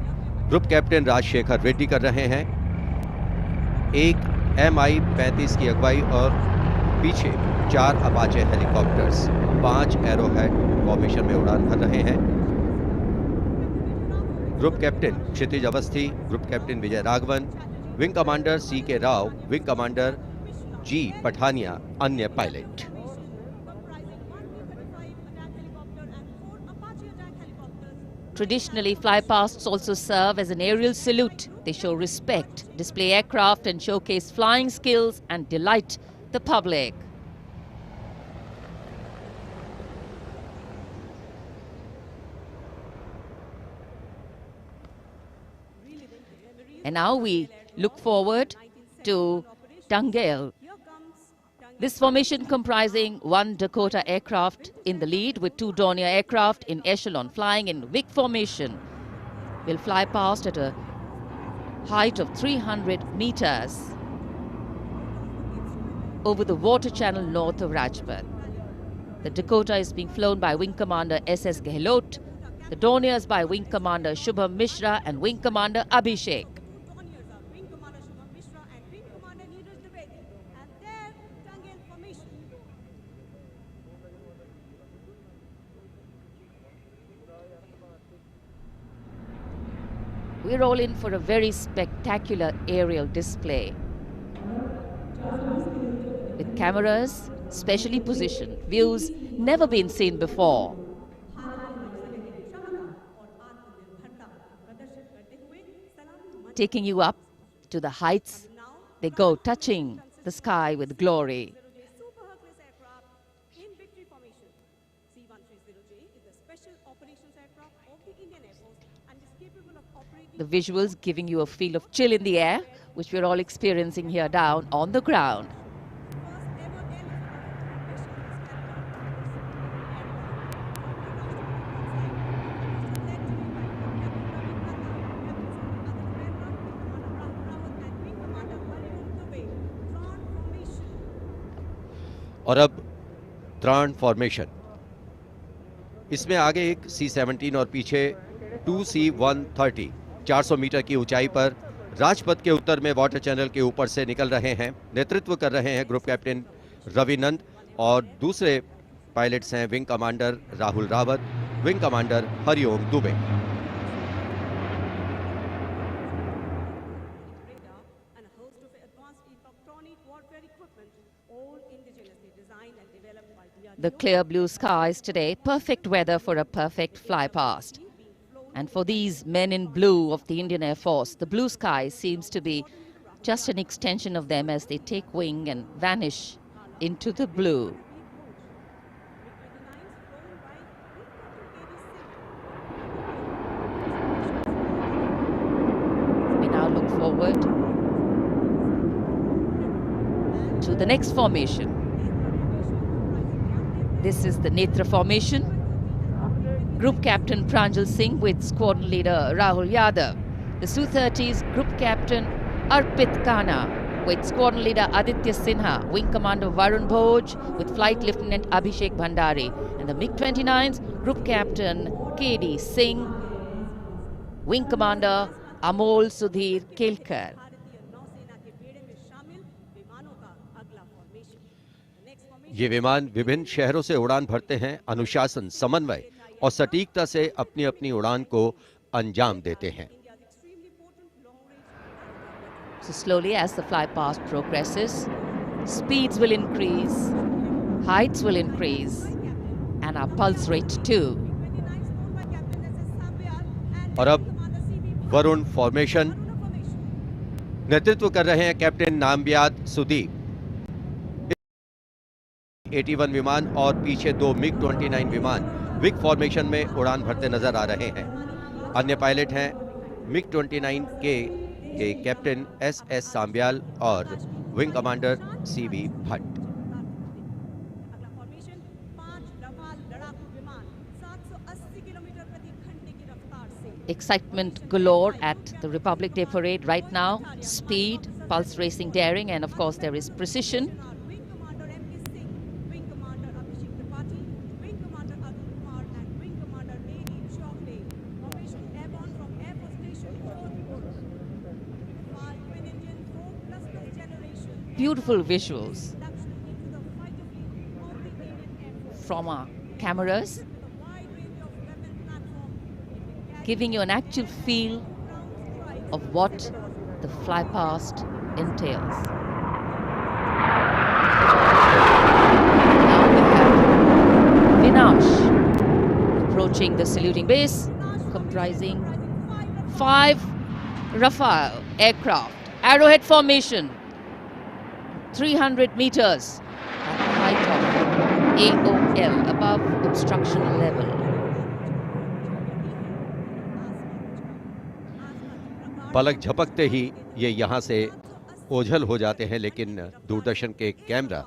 ग्रुप कैप्टन राजशेखर रेड्डी कर रहे हैं। एक MI-35 की अगुवाई और पीछे 4 अपाचे हेलीकॉप्टर्स। 5 एरोहेड फॉर्मेशन में उड़ान भर रहे हैं। Group captain Kshitij Awasthi, group captain Vijay Raghavan, wing commander CK Rao, wing commander G Pathania, अन्य pilot. Traditionally, flypasts also serve as an aerial salute. They show respect, display aircraft and showcase flying skills and delight the public. And now we look forward to Tangel. This formation comprising 1 Dakota aircraft in the lead with 2 Dornier aircraft in echelon flying in WIC formation will fly past at a height of 300 meters over the water channel north of Rajpath. The Dakota is being flown by Wing Commander SS Gehlot, the Dorniers by Wing Commander Shubham Mishra and Wing Commander Abhishek. We're all in for a very spectacular aerial display with cameras specially positioned, views never been seen before. Taking you up to the heights, they go, touching the sky with glory. The visuals giving you a feel of chill in the air, which we're all experiencing here down on the ground. और अब त्राण formation. इसमें आगे एक C-17 और पीछे 2 C-130 400 metre की ऊंचाई पर राजपथ के उत्तर में वाटर चैनल के ऊपर से निकल रहे हैं। नेतृत्व कर रहे हैं ग्रुप कैप्टन रवि नंद और दूसरे पायलट्स हैं wing commander Rahul Rawat, wing commander Hariom Dubey. The clear blue skies today, perfect weather for a perfect fly past. And for these men in blue of the Indian Air Force, the blue sky seems to be just an extension of them as they take wing and vanish into the blue. We now look forward to the next formation. This is the Netra formation. Group Captain Pranjal Singh with Squadron Leader Rahul Yadav. The Su-30's Group Captain Arpit Khanna with Squadron Leader Aditya Sinha, Wing Commander Varun Bhoj with Flight Lieutenant Abhishek Bhandari, and the MiG-29's Group Captain KD Singh, Wing Commander Amol Sudhir Kelkar. ये विमान विभिन्न शहरों से उड़ान भरते हैं, अनुशासन, समन्वय और सटीकता से अपनी अपनी उड़ान को अंजाम देते हैं। So slowly as the fly past progresses, speeds will increase, heights will increase, and our pulse rate too. और अब वरुण फॉर्मेशन। नेतृत्व कर रहे हैं कैप्टन नामबियाद सुदीप। 81 विमान और पीछे 2 MiG-29 विमान विक फॉर्मेशन में उड़ान भरते नजर आ रहे हैं। अन्य पायलट हैं MiG-29 के कैप्टन SS सांब्याल और wing commander CV Bhatt. Excitement galore at the Republic Day Parade right now. Speed, pulse racing, daring, and of course there is precision. Beautiful visuals. from our cameras, giving you an actual feel of what the fly past entails. Now we have Vinash approaching the saluting base, comprising 5 Rafale aircraft, arrowhead formation, 300 meters at the height of AOL, above obstruction level. पलक झपकते ही ये यहाँ से ओझल हो जाते हैं, लेकिन दूरदर्शन के कैमरा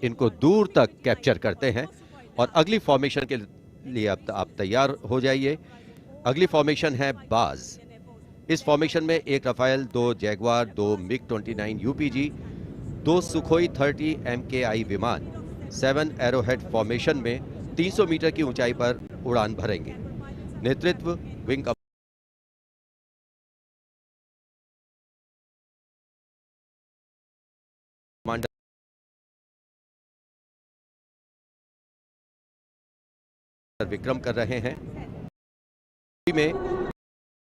इनको दूर तक कैप्चर करते हैं। और अगली फॉर्मेशन के लिए अब आप तैयार हो जाइए। अगली फॉर्मेशन है बाज। इस फॉर्मेशन में 1 Rafale, 2 Jaguar, 2 MiG-29 UPG, 2 Sukhoi 30 MKI विमान 7 एरोहेड फॉर्मेशन में 300 मीटर की ऊंचाई पर उड़ान भरेंगे। नेतृत्व विंग कमांडर विक्रम कर रहे हैं। में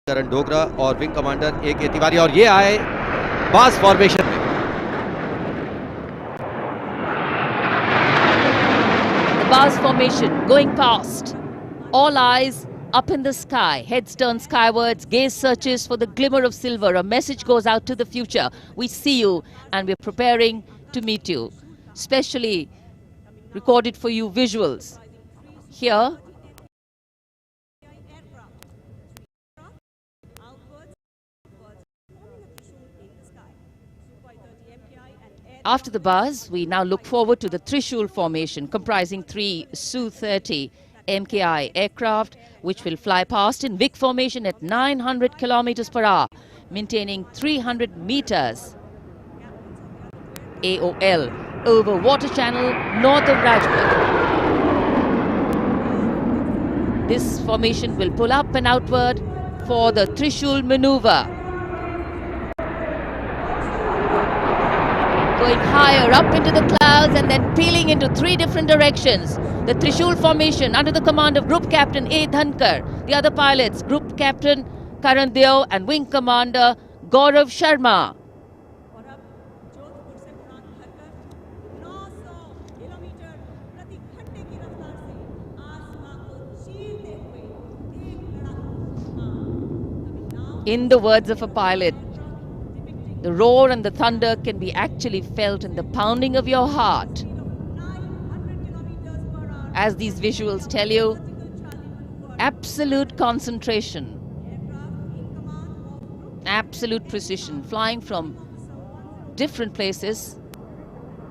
करण डोगरा और विंग कमांडर AK तिवारी, और ये आए बास फॉर्मेशन में। The Baz formation going past. All eyes up in the sky, heads turned skywards, gaze searches for the glimmer of silver. A message goes out to the future. We see you and we're preparing to meet you. Specially recorded for you visuals. Here, after the Baz, we now look forward to the Trishul formation, comprising 3 Su-30 MKI aircraft, which will fly past in VIC formation at 900 kilometers per hour, maintaining 300 meters AOL over water channel north of Rajput. This formation will pull up and outward for the Trishul maneuver. Going higher up into the clouds and then peeling into 3 different directions. The Trishul formation under the command of Group Captain A. Dhankar. The other pilots, Group Captain Karan Deo and Wing Commander Gaurav Sharma. In the words of a pilot, the roar and the thunder can be actually felt in the pounding of your heart. As these visuals tell you, absolute concentration, absolute precision, flying from different places,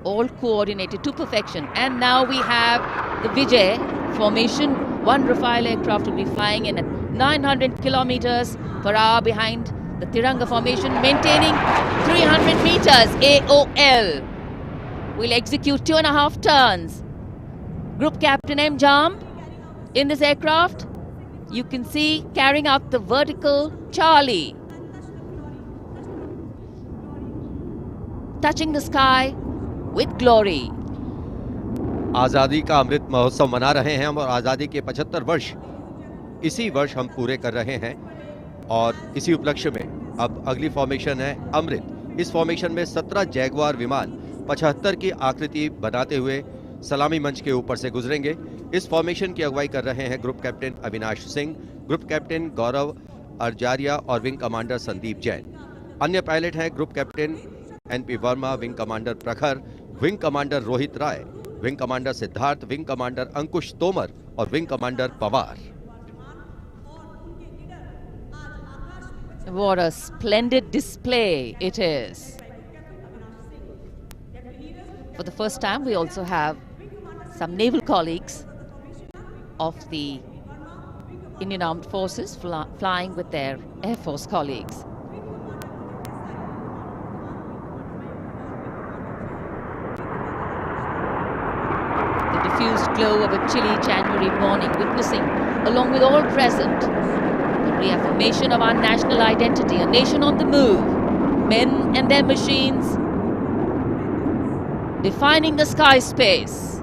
all coordinated to perfection. And now we have the Vijay formation. 1 Rafale aircraft will be flying in at 900 kilometers per hour behind the Tiranga formation, maintaining 300 meters AOL. We'll execute 2.5 turns. Group Captain M. Jam in this aircraft, you can see carrying out the vertical Charlie, touching the sky with glory. आजादी का अमृत महोत्सव मना रहे हैं हम, और आजादी के 75 वर्ष इसी वर्ष हम पूरे कर रहे हैं। और इसी उपलक्ष्य में अब अगली फॉर्मेशन है अमृत। इस फॉर्मेशन में 17 जैगवार विमान 75 की आकृति बनाते हुए सलामी मंच के ऊपर से गुजरेंगे। इस फॉर्मेशन की अगुवाई कर रहे हैं group captain Avinash Singh, group captain Gaurav Arjaria और विंग कमांडर संदीप जैन। अन्य पायलट हैं group captain NP Verma, wing commander Prakhar, wing commander Rohit Rai, wing commander Siddharth, wing commander Ankush Tomar और wing commander Pawar. What a splendid display it is. For the first time, we also have some naval colleagues of the Indian Armed Forces flying with their Air Force colleagues. The diffused glow of a chilly January morning, witnessing, along with all present, the reaffirmation of our national identity, a nation on the move, men and their machines, defining the sky space.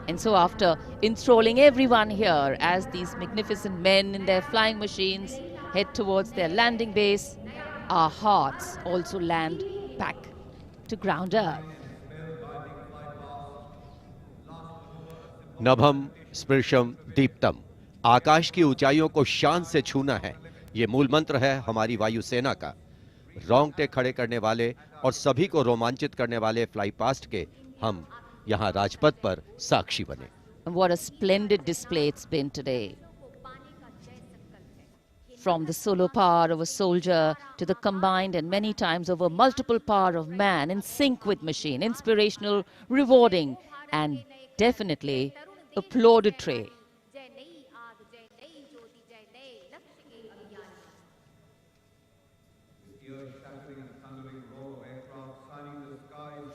And so after enthralling everyone here as these magnificent men in their flying machines head towards their landing base, our hearts also land back to ground earth. नभम स्पृशम Deeptam, आकाश की ऊंचाइयों को शान से छूना है, ये मूल मंत्र है हमारी वायुसेना का। रोंगटे खड़े करने वाले और सभी को रोमांचित करने वाले फ्लाई पास्ट के हम यहाँ राजपथ पर साक्षी बने। And what a splendid display it's been today. From the solo power of a soldier to the combined and many times over multiple power of man in sync with machine, inspirational, rewarding, and definitely applaudatory.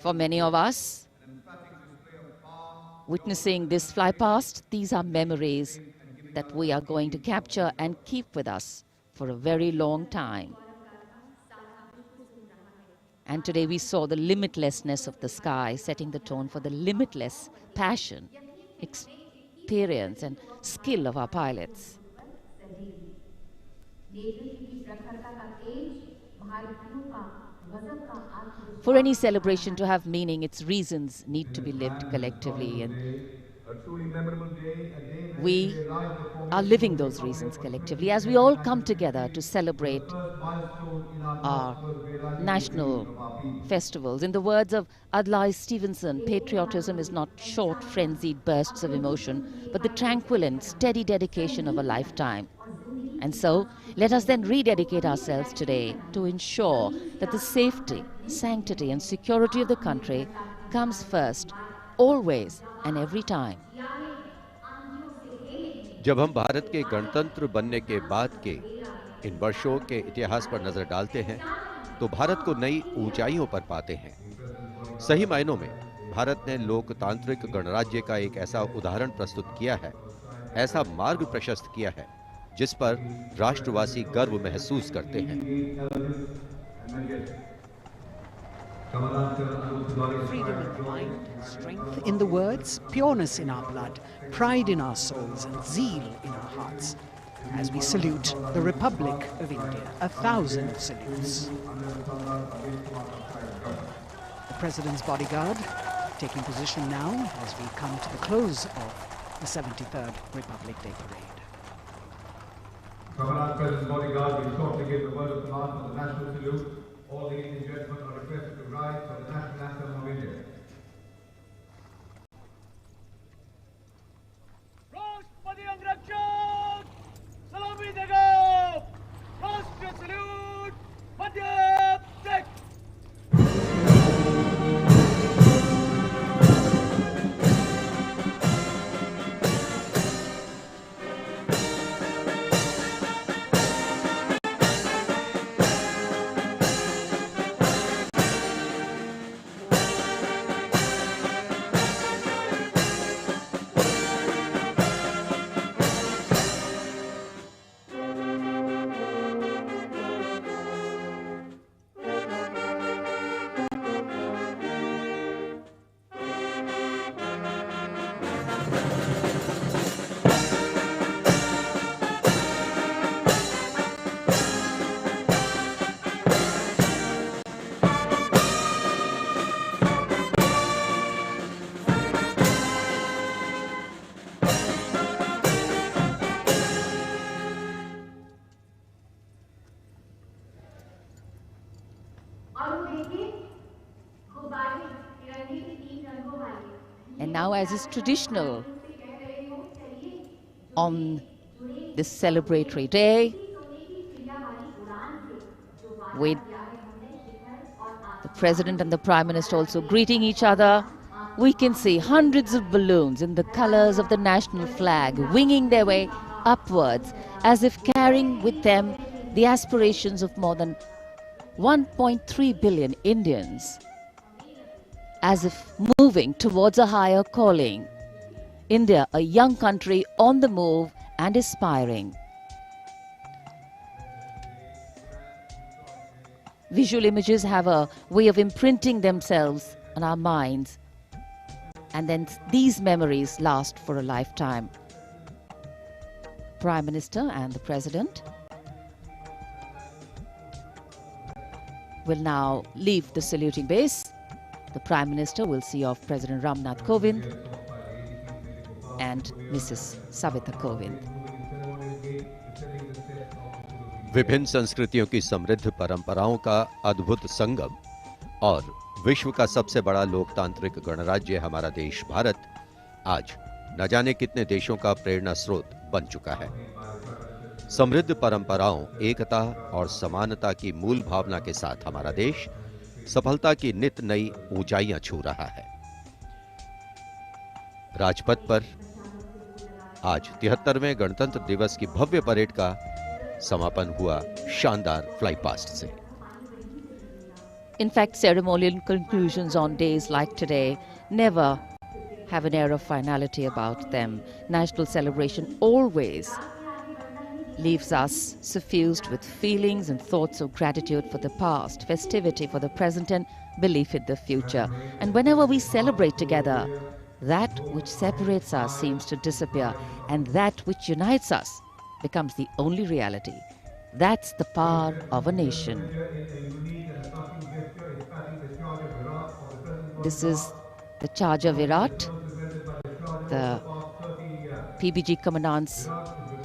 For many of us, witnessing this fly past, these are memories that we are going to capture and keep with us for a very long time. And today we saw the limitlessness of the sky, setting the tone for the limitless passion, experience and skill of our pilots. For any celebration to have meaning, its reasons need to be lived collectively, and we are living those reasons collectively as we all come together to celebrate our national festivals. In the words of Adlai Stevenson, patriotism is not short, frenzied bursts of emotion, but the tranquil and steady dedication of a lifetime. And so, let us then rededicate ourselves today to ensure that the safety, sanctity and security of the country comes first, always and every time. जब हम भारत के गणतंत्र बनने के बाद के इन वर्षों के इतिहास पर नजर डालते हैं, तो भारत को नई ऊंचाइयों पर पाते हैं। सही मायनों में भारत ने लोकतांत्रिक गणराज्य का एक ऐसा उदाहरण प्रस्तुत किया है, ऐसा मार्ग प्रशस्त किया है, जिस पर राष्ट्रवासी गर्व महसूस करते हैं। Freedom in mind, strength in the words, pureness in our blood, pride in our souls, and zeal in our hearts. As we salute the Republic of India, 1,000 salutes. The President's bodyguard taking position now as we come to the close of the 73rd Republic Day Parade. Commonwealth President's bodyguard will shortly give the word of command for the national salute. All the Indian gentlemen are requested to rise for the national anthem of India. राष्ट्रपति अंगरक्षक सलामी देगा। राष्ट्रीय salute मध्य टेक। And now, as is traditional on this celebratory day, with the President and the Prime Minister also greeting each other, we can see hundreds of balloons in the colors of the national flag winging their way upwards as if carrying with them the aspirations of more than 1.3 billion Indians, as if moving towards a higher calling. India, a young country on the move and aspiring. Visual images have a way of imprinting themselves on our minds And then these memories last for a lifetime. Prime Minister and the President will now leave the saluting base. The Prime Minister will see off President Ramnath Kovind and Mrs. Savita Kovind. विभिन्न संस्कृतियों की समृद्ध परंपराओं का अद्भुत संगम और विश्व का सबसे बड़ा लोकतांत्रिक गणराज्य हमारा देश भारत आज न जाने कितने देशों का प्रेरणा स्रोत बन चुका है। समृद्ध परंपराओं, एकता और समानता की मूल भावना के साथ हमारा देश सफलता की नित नई ऊंचाइयां छू रहा है। राजपथ पर आज 73वें गणतंत्र दिवस की भव्य परेड का समापन हुआ शानदार फ्लाई पास्ट से। In fact, ceremonial conclusions on days like today never have an air of finality about them. National celebration always leaves us suffused with feelings and thoughts of gratitude for the past, festivity for the present, and belief in the future. And whenever we celebrate together, that which separates us seems to disappear, and that which unites us becomes the only reality. That's the power of a nation. This is the Charger Virat, the PBG Commandant's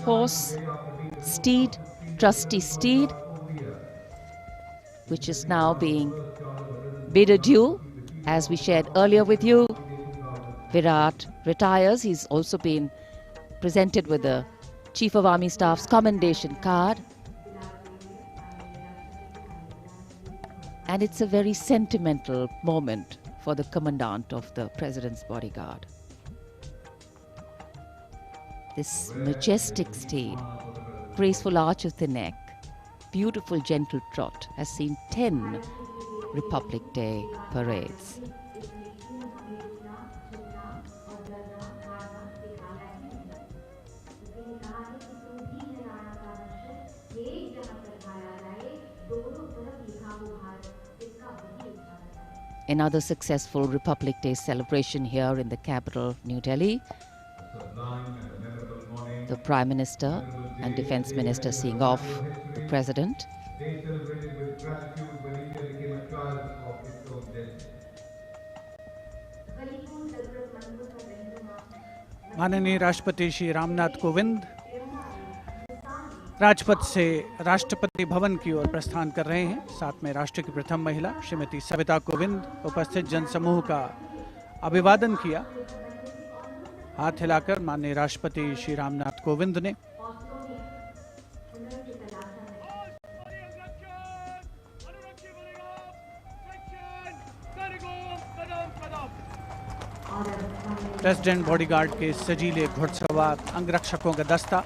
horse, steed, trusty steed, which is now being bid adieu. As we shared earlier with you, Virat retires. He's also been presented with the Chief of Army Staff's commendation card. And it's a very sentimental moment for the commandant of the President's bodyguard. This majestic steed, graceful arch of the neck, beautiful gentle trot has seen 10 Republic Day parades. Another successful Republic Day celebration here in the capital, New Delhi. The Prime Minister and Defence Minister seeing off the President. माननीय राष्ट्रपति श्री रामनाथ कोविंद राजपथ से राष्ट्रपति भवन की ओर प्रस्थान कर रहे हैं। साथ में राष्ट्र की प्रथम महिला श्रीमती सविता कोविंद उपस्थित जनसमूह का अभिवादन किया। हाथ हिलाकर माननीय राष्ट्रपति श्री रामनाथ कोविंद ने प्रेसिडेंट बॉडीगार्ड के सजीले घुड़सवार अंगरक्षकों का दस्ता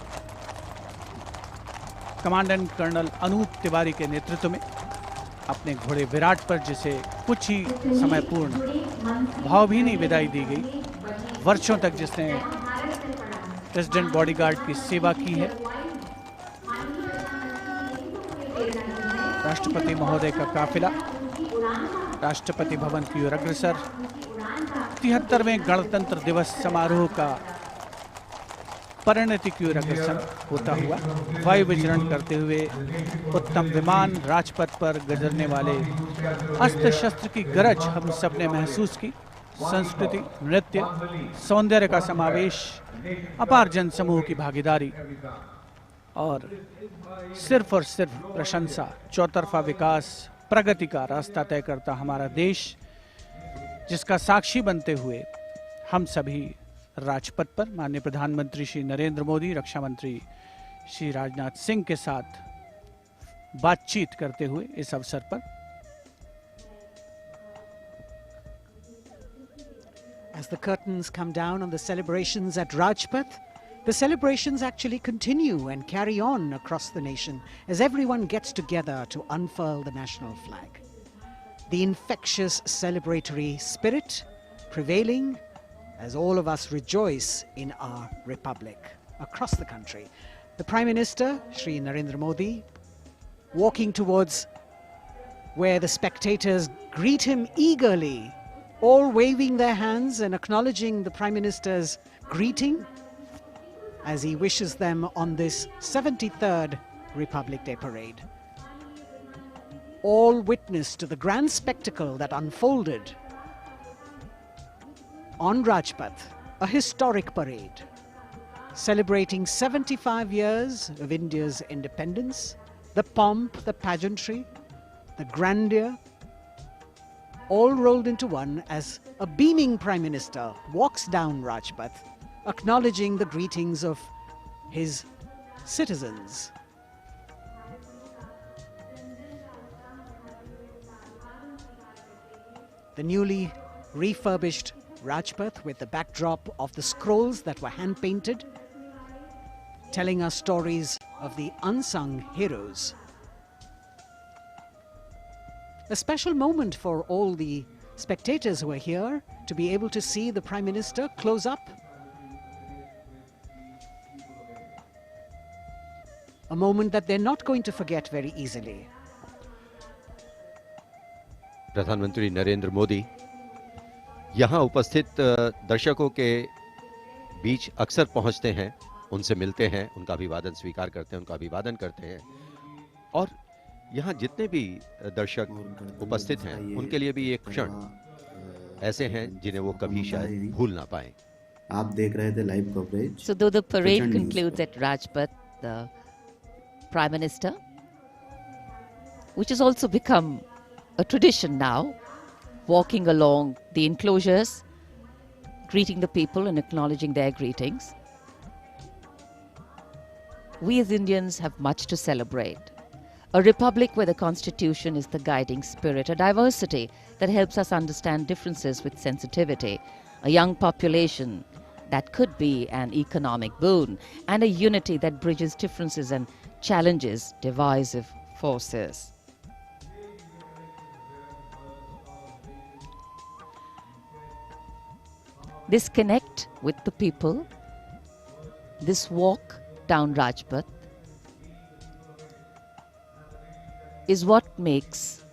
कमांडेंट कर्नल अनूप तिवारी के नेतृत्व में अपने घोड़े विराट पर, जिसे कुछ ही समय पूर्ण भावभीनी विदाई दी गई, वर्षों तक जिसने प्रेसिडेंट बॉडीगार्ड की सेवा की है। राष्ट्रपति महोदय का काफिला राष्ट्रपति भवन की ओर अग्रसर 73वें गणतंत्र दिवस समारोह का परिणति की ओर अग्रसर होता हुआ वायु विचरण करते हुए उत्तम विमान राजपथ पर गुजरने वाले अस्त्र शस्त्र की गरज हम सब ने महसूस की। संस्कृति, नृत्य, सौंदर्य का समावेश, अपार जनसमूह की भागीदारी और सिर्फ प्रशंसा, चौतरफा विकास, प्रगति का रास्ता तय करता हमारा देश, जिसका साक्षी बनते हुए हम सभी राजपथ पर माननीय प्रधानमंत्री श्री नरेंद्र मोदी, रक्षा मंत्री श्री राजनाथ सिंह के साथ बातचीत करते हुए इस अवसर पर As the curtains come down on the celebrations at Rajpath, the celebrations actually continue and carry on across the nation as everyone gets together to unfurl the national flag. The infectious celebratory spirit prevailing as all of us rejoice in our republic across the country. The Prime Minister, Shri Narendra Modi, walking towards where the spectators greet him eagerly, all waving their hands and acknowledging the Prime Minister's greeting as he wishes them on this 73rd Republic Day parade. All witness to the grand spectacle that unfolded on Rajpath, a historic parade celebrating 75 years of India's independence, the pomp, the pageantry, the grandeur, all rolled into one as a beaming Prime Minister walks down Rajpath, acknowledging the greetings of his citizens. The newly refurbished Rajpath with the backdrop of the scrolls that were hand-painted, telling us stories of the unsung heroes. A special moment for all the spectators who are here to be able to see the Prime Minister close up. A moment that they're not going to forget very easily. प्रधानमंत्री नरेंद्र मोदी यहाँ उपस्थित दर्शकों के बीच अक्सर पहुंचते हैं, उनसे मिलते हैं, उनका अभिवादन स्वीकार करते हैं, उनका अभिवादन करते हैं और यहाँ जितने भी दर्शक उपस्थित हैं उनके लिए भी एक क्षण ऐसे हैं जिन्हें वो कभी शायद भूल ना पाएं। आप देख रहे थे live coverage. So though the parade concludes at Rajpath, the Prime Minister, which has also become a tradition now, walking along the enclosures, greeting the people and acknowledging their greetings. We as Indians have much to celebrate. A republic where the constitution is the guiding spirit, a diversity that helps us understand differences with sensitivity, a young population that could be an economic boon, and a unity that bridges differences and challenges divisive forces. This connect with the people, this walk down Rajpath, is what makes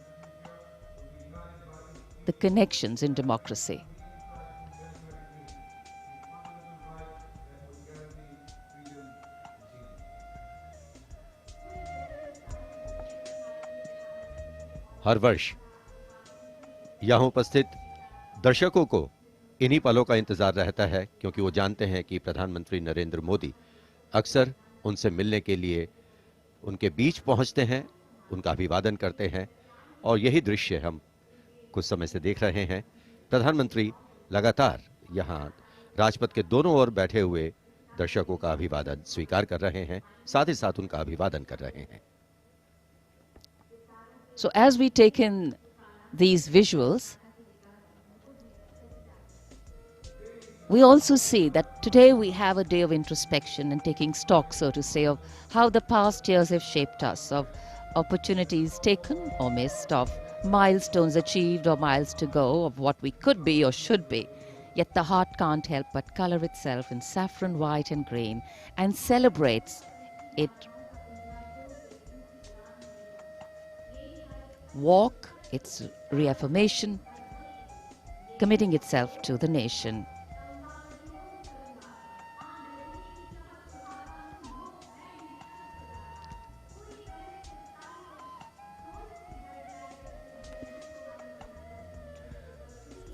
the connections in democracy. हर वर्ष यहाँ उपस्थित दर्शकों को इन्हीं पलों का इंतजार रहता है क्योंकि वो जानते हैं कि प्रधानमंत्री नरेंद्र मोदी अक्सर उनसे मिलने के लिए उनके बीच पहुंचते हैं, उनका अभिवादन करते हैं और यही दृश्य हम कुछ समय से देख रहे हैं। प्रधानमंत्री लगातार यहाँ राजपथ के दोनों ओर बैठे हुए दर्शकों का अभिवादन स्वीकार कर रहे हैं, साथ ही साथ उनका अभिवादन कर रहे हैं। So as we take in these visuals, we also see that today we have a day of introspection and taking stock, so to say, of how the past years have shaped us, of opportunities taken or missed, of milestones achieved or miles to go, of what we could be or should be. Yet the heart can't help but color itself in saffron, white and green and celebrates it. Walk, its reaffirmation, committing itself to the nation.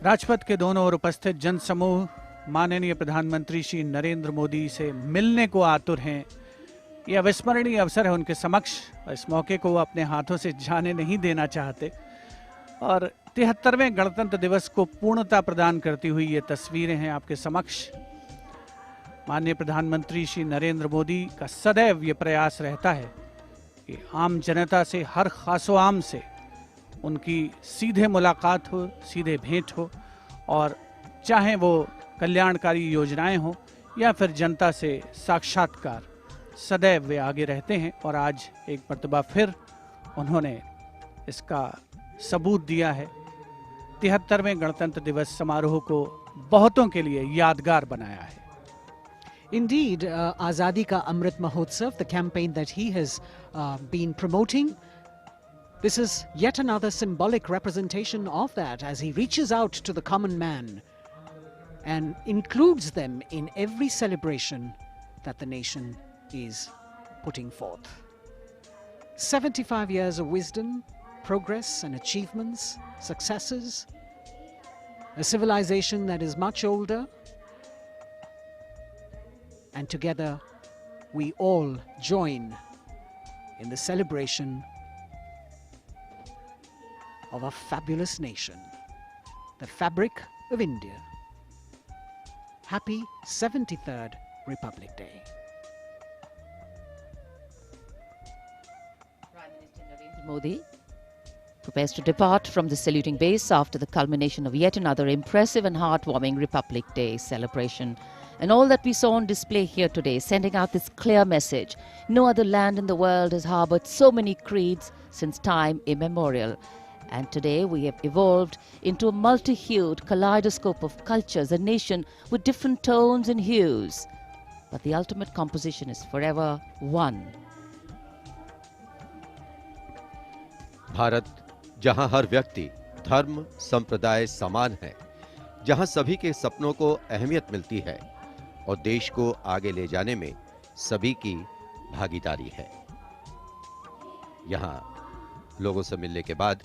Rajpath के दोनों ओर उपस्थित जनसमूह माननीय प्रधानमंत्री श्री नरेंद्र मोदी से मिलने को आतुर हैं। यह अविस्मरणीय अवसर है उनके समक्ष, इस मौके को वो अपने हाथों से जाने नहीं देना चाहते और 73वें गणतंत्र दिवस को पूर्णता प्रदान करती हुई ये तस्वीरें हैं आपके समक्ष। माननीय प्रधानमंत्री श्री नरेंद्र मोदी का सदैव ये प्रयास रहता है कि आम जनता से, हर खासो आम से उनकी सीधे मुलाकात हो, सीधे भेंट हो और चाहे वो कल्याणकारी योजनाएं हो या फिर जनता से साक्षात्कार, सदैव वे आगे रहते हैं और आज एक मर्तबा फिर उन्होंने इसका सबूत दिया है। 73वें गणतंत्र दिवस समारोह को बहुतों के लिए यादगार बनाया है। Indeed, Azadi Ka Amrit Mahotsav, the campaign that he has been promoting, This is yet another symbolic representation of that as he reaches out to the common man and includes them in every celebration that the nation is putting forth. 75 years of wisdom, progress and achievements, successes, a civilization that is much older, and together we all join in the celebration of a fabulous nation, the fabric of India. Happy 73rd Republic Day. Prime Minister Narendra Modi prepares to depart from the saluting base after the culmination of yet another impressive and heartwarming Republic Day celebration. And all that we saw on display here today, sending out this clear message: no other land in the world has harbored so many creeds since time immemorial. And today we have evolved into a multi-hued kaleidoscope of cultures, a nation with different tones and hues. But the ultimate composition is forever one. Bharat, जहां हर व्यक्ति, धर्म, संप्रदाय समान है, जहां सभी के सपनों को अहमियत मिलती है और देश को आगे ले जाने में सभी की भागीदारी है। यहां लोगों से मिलने के बाद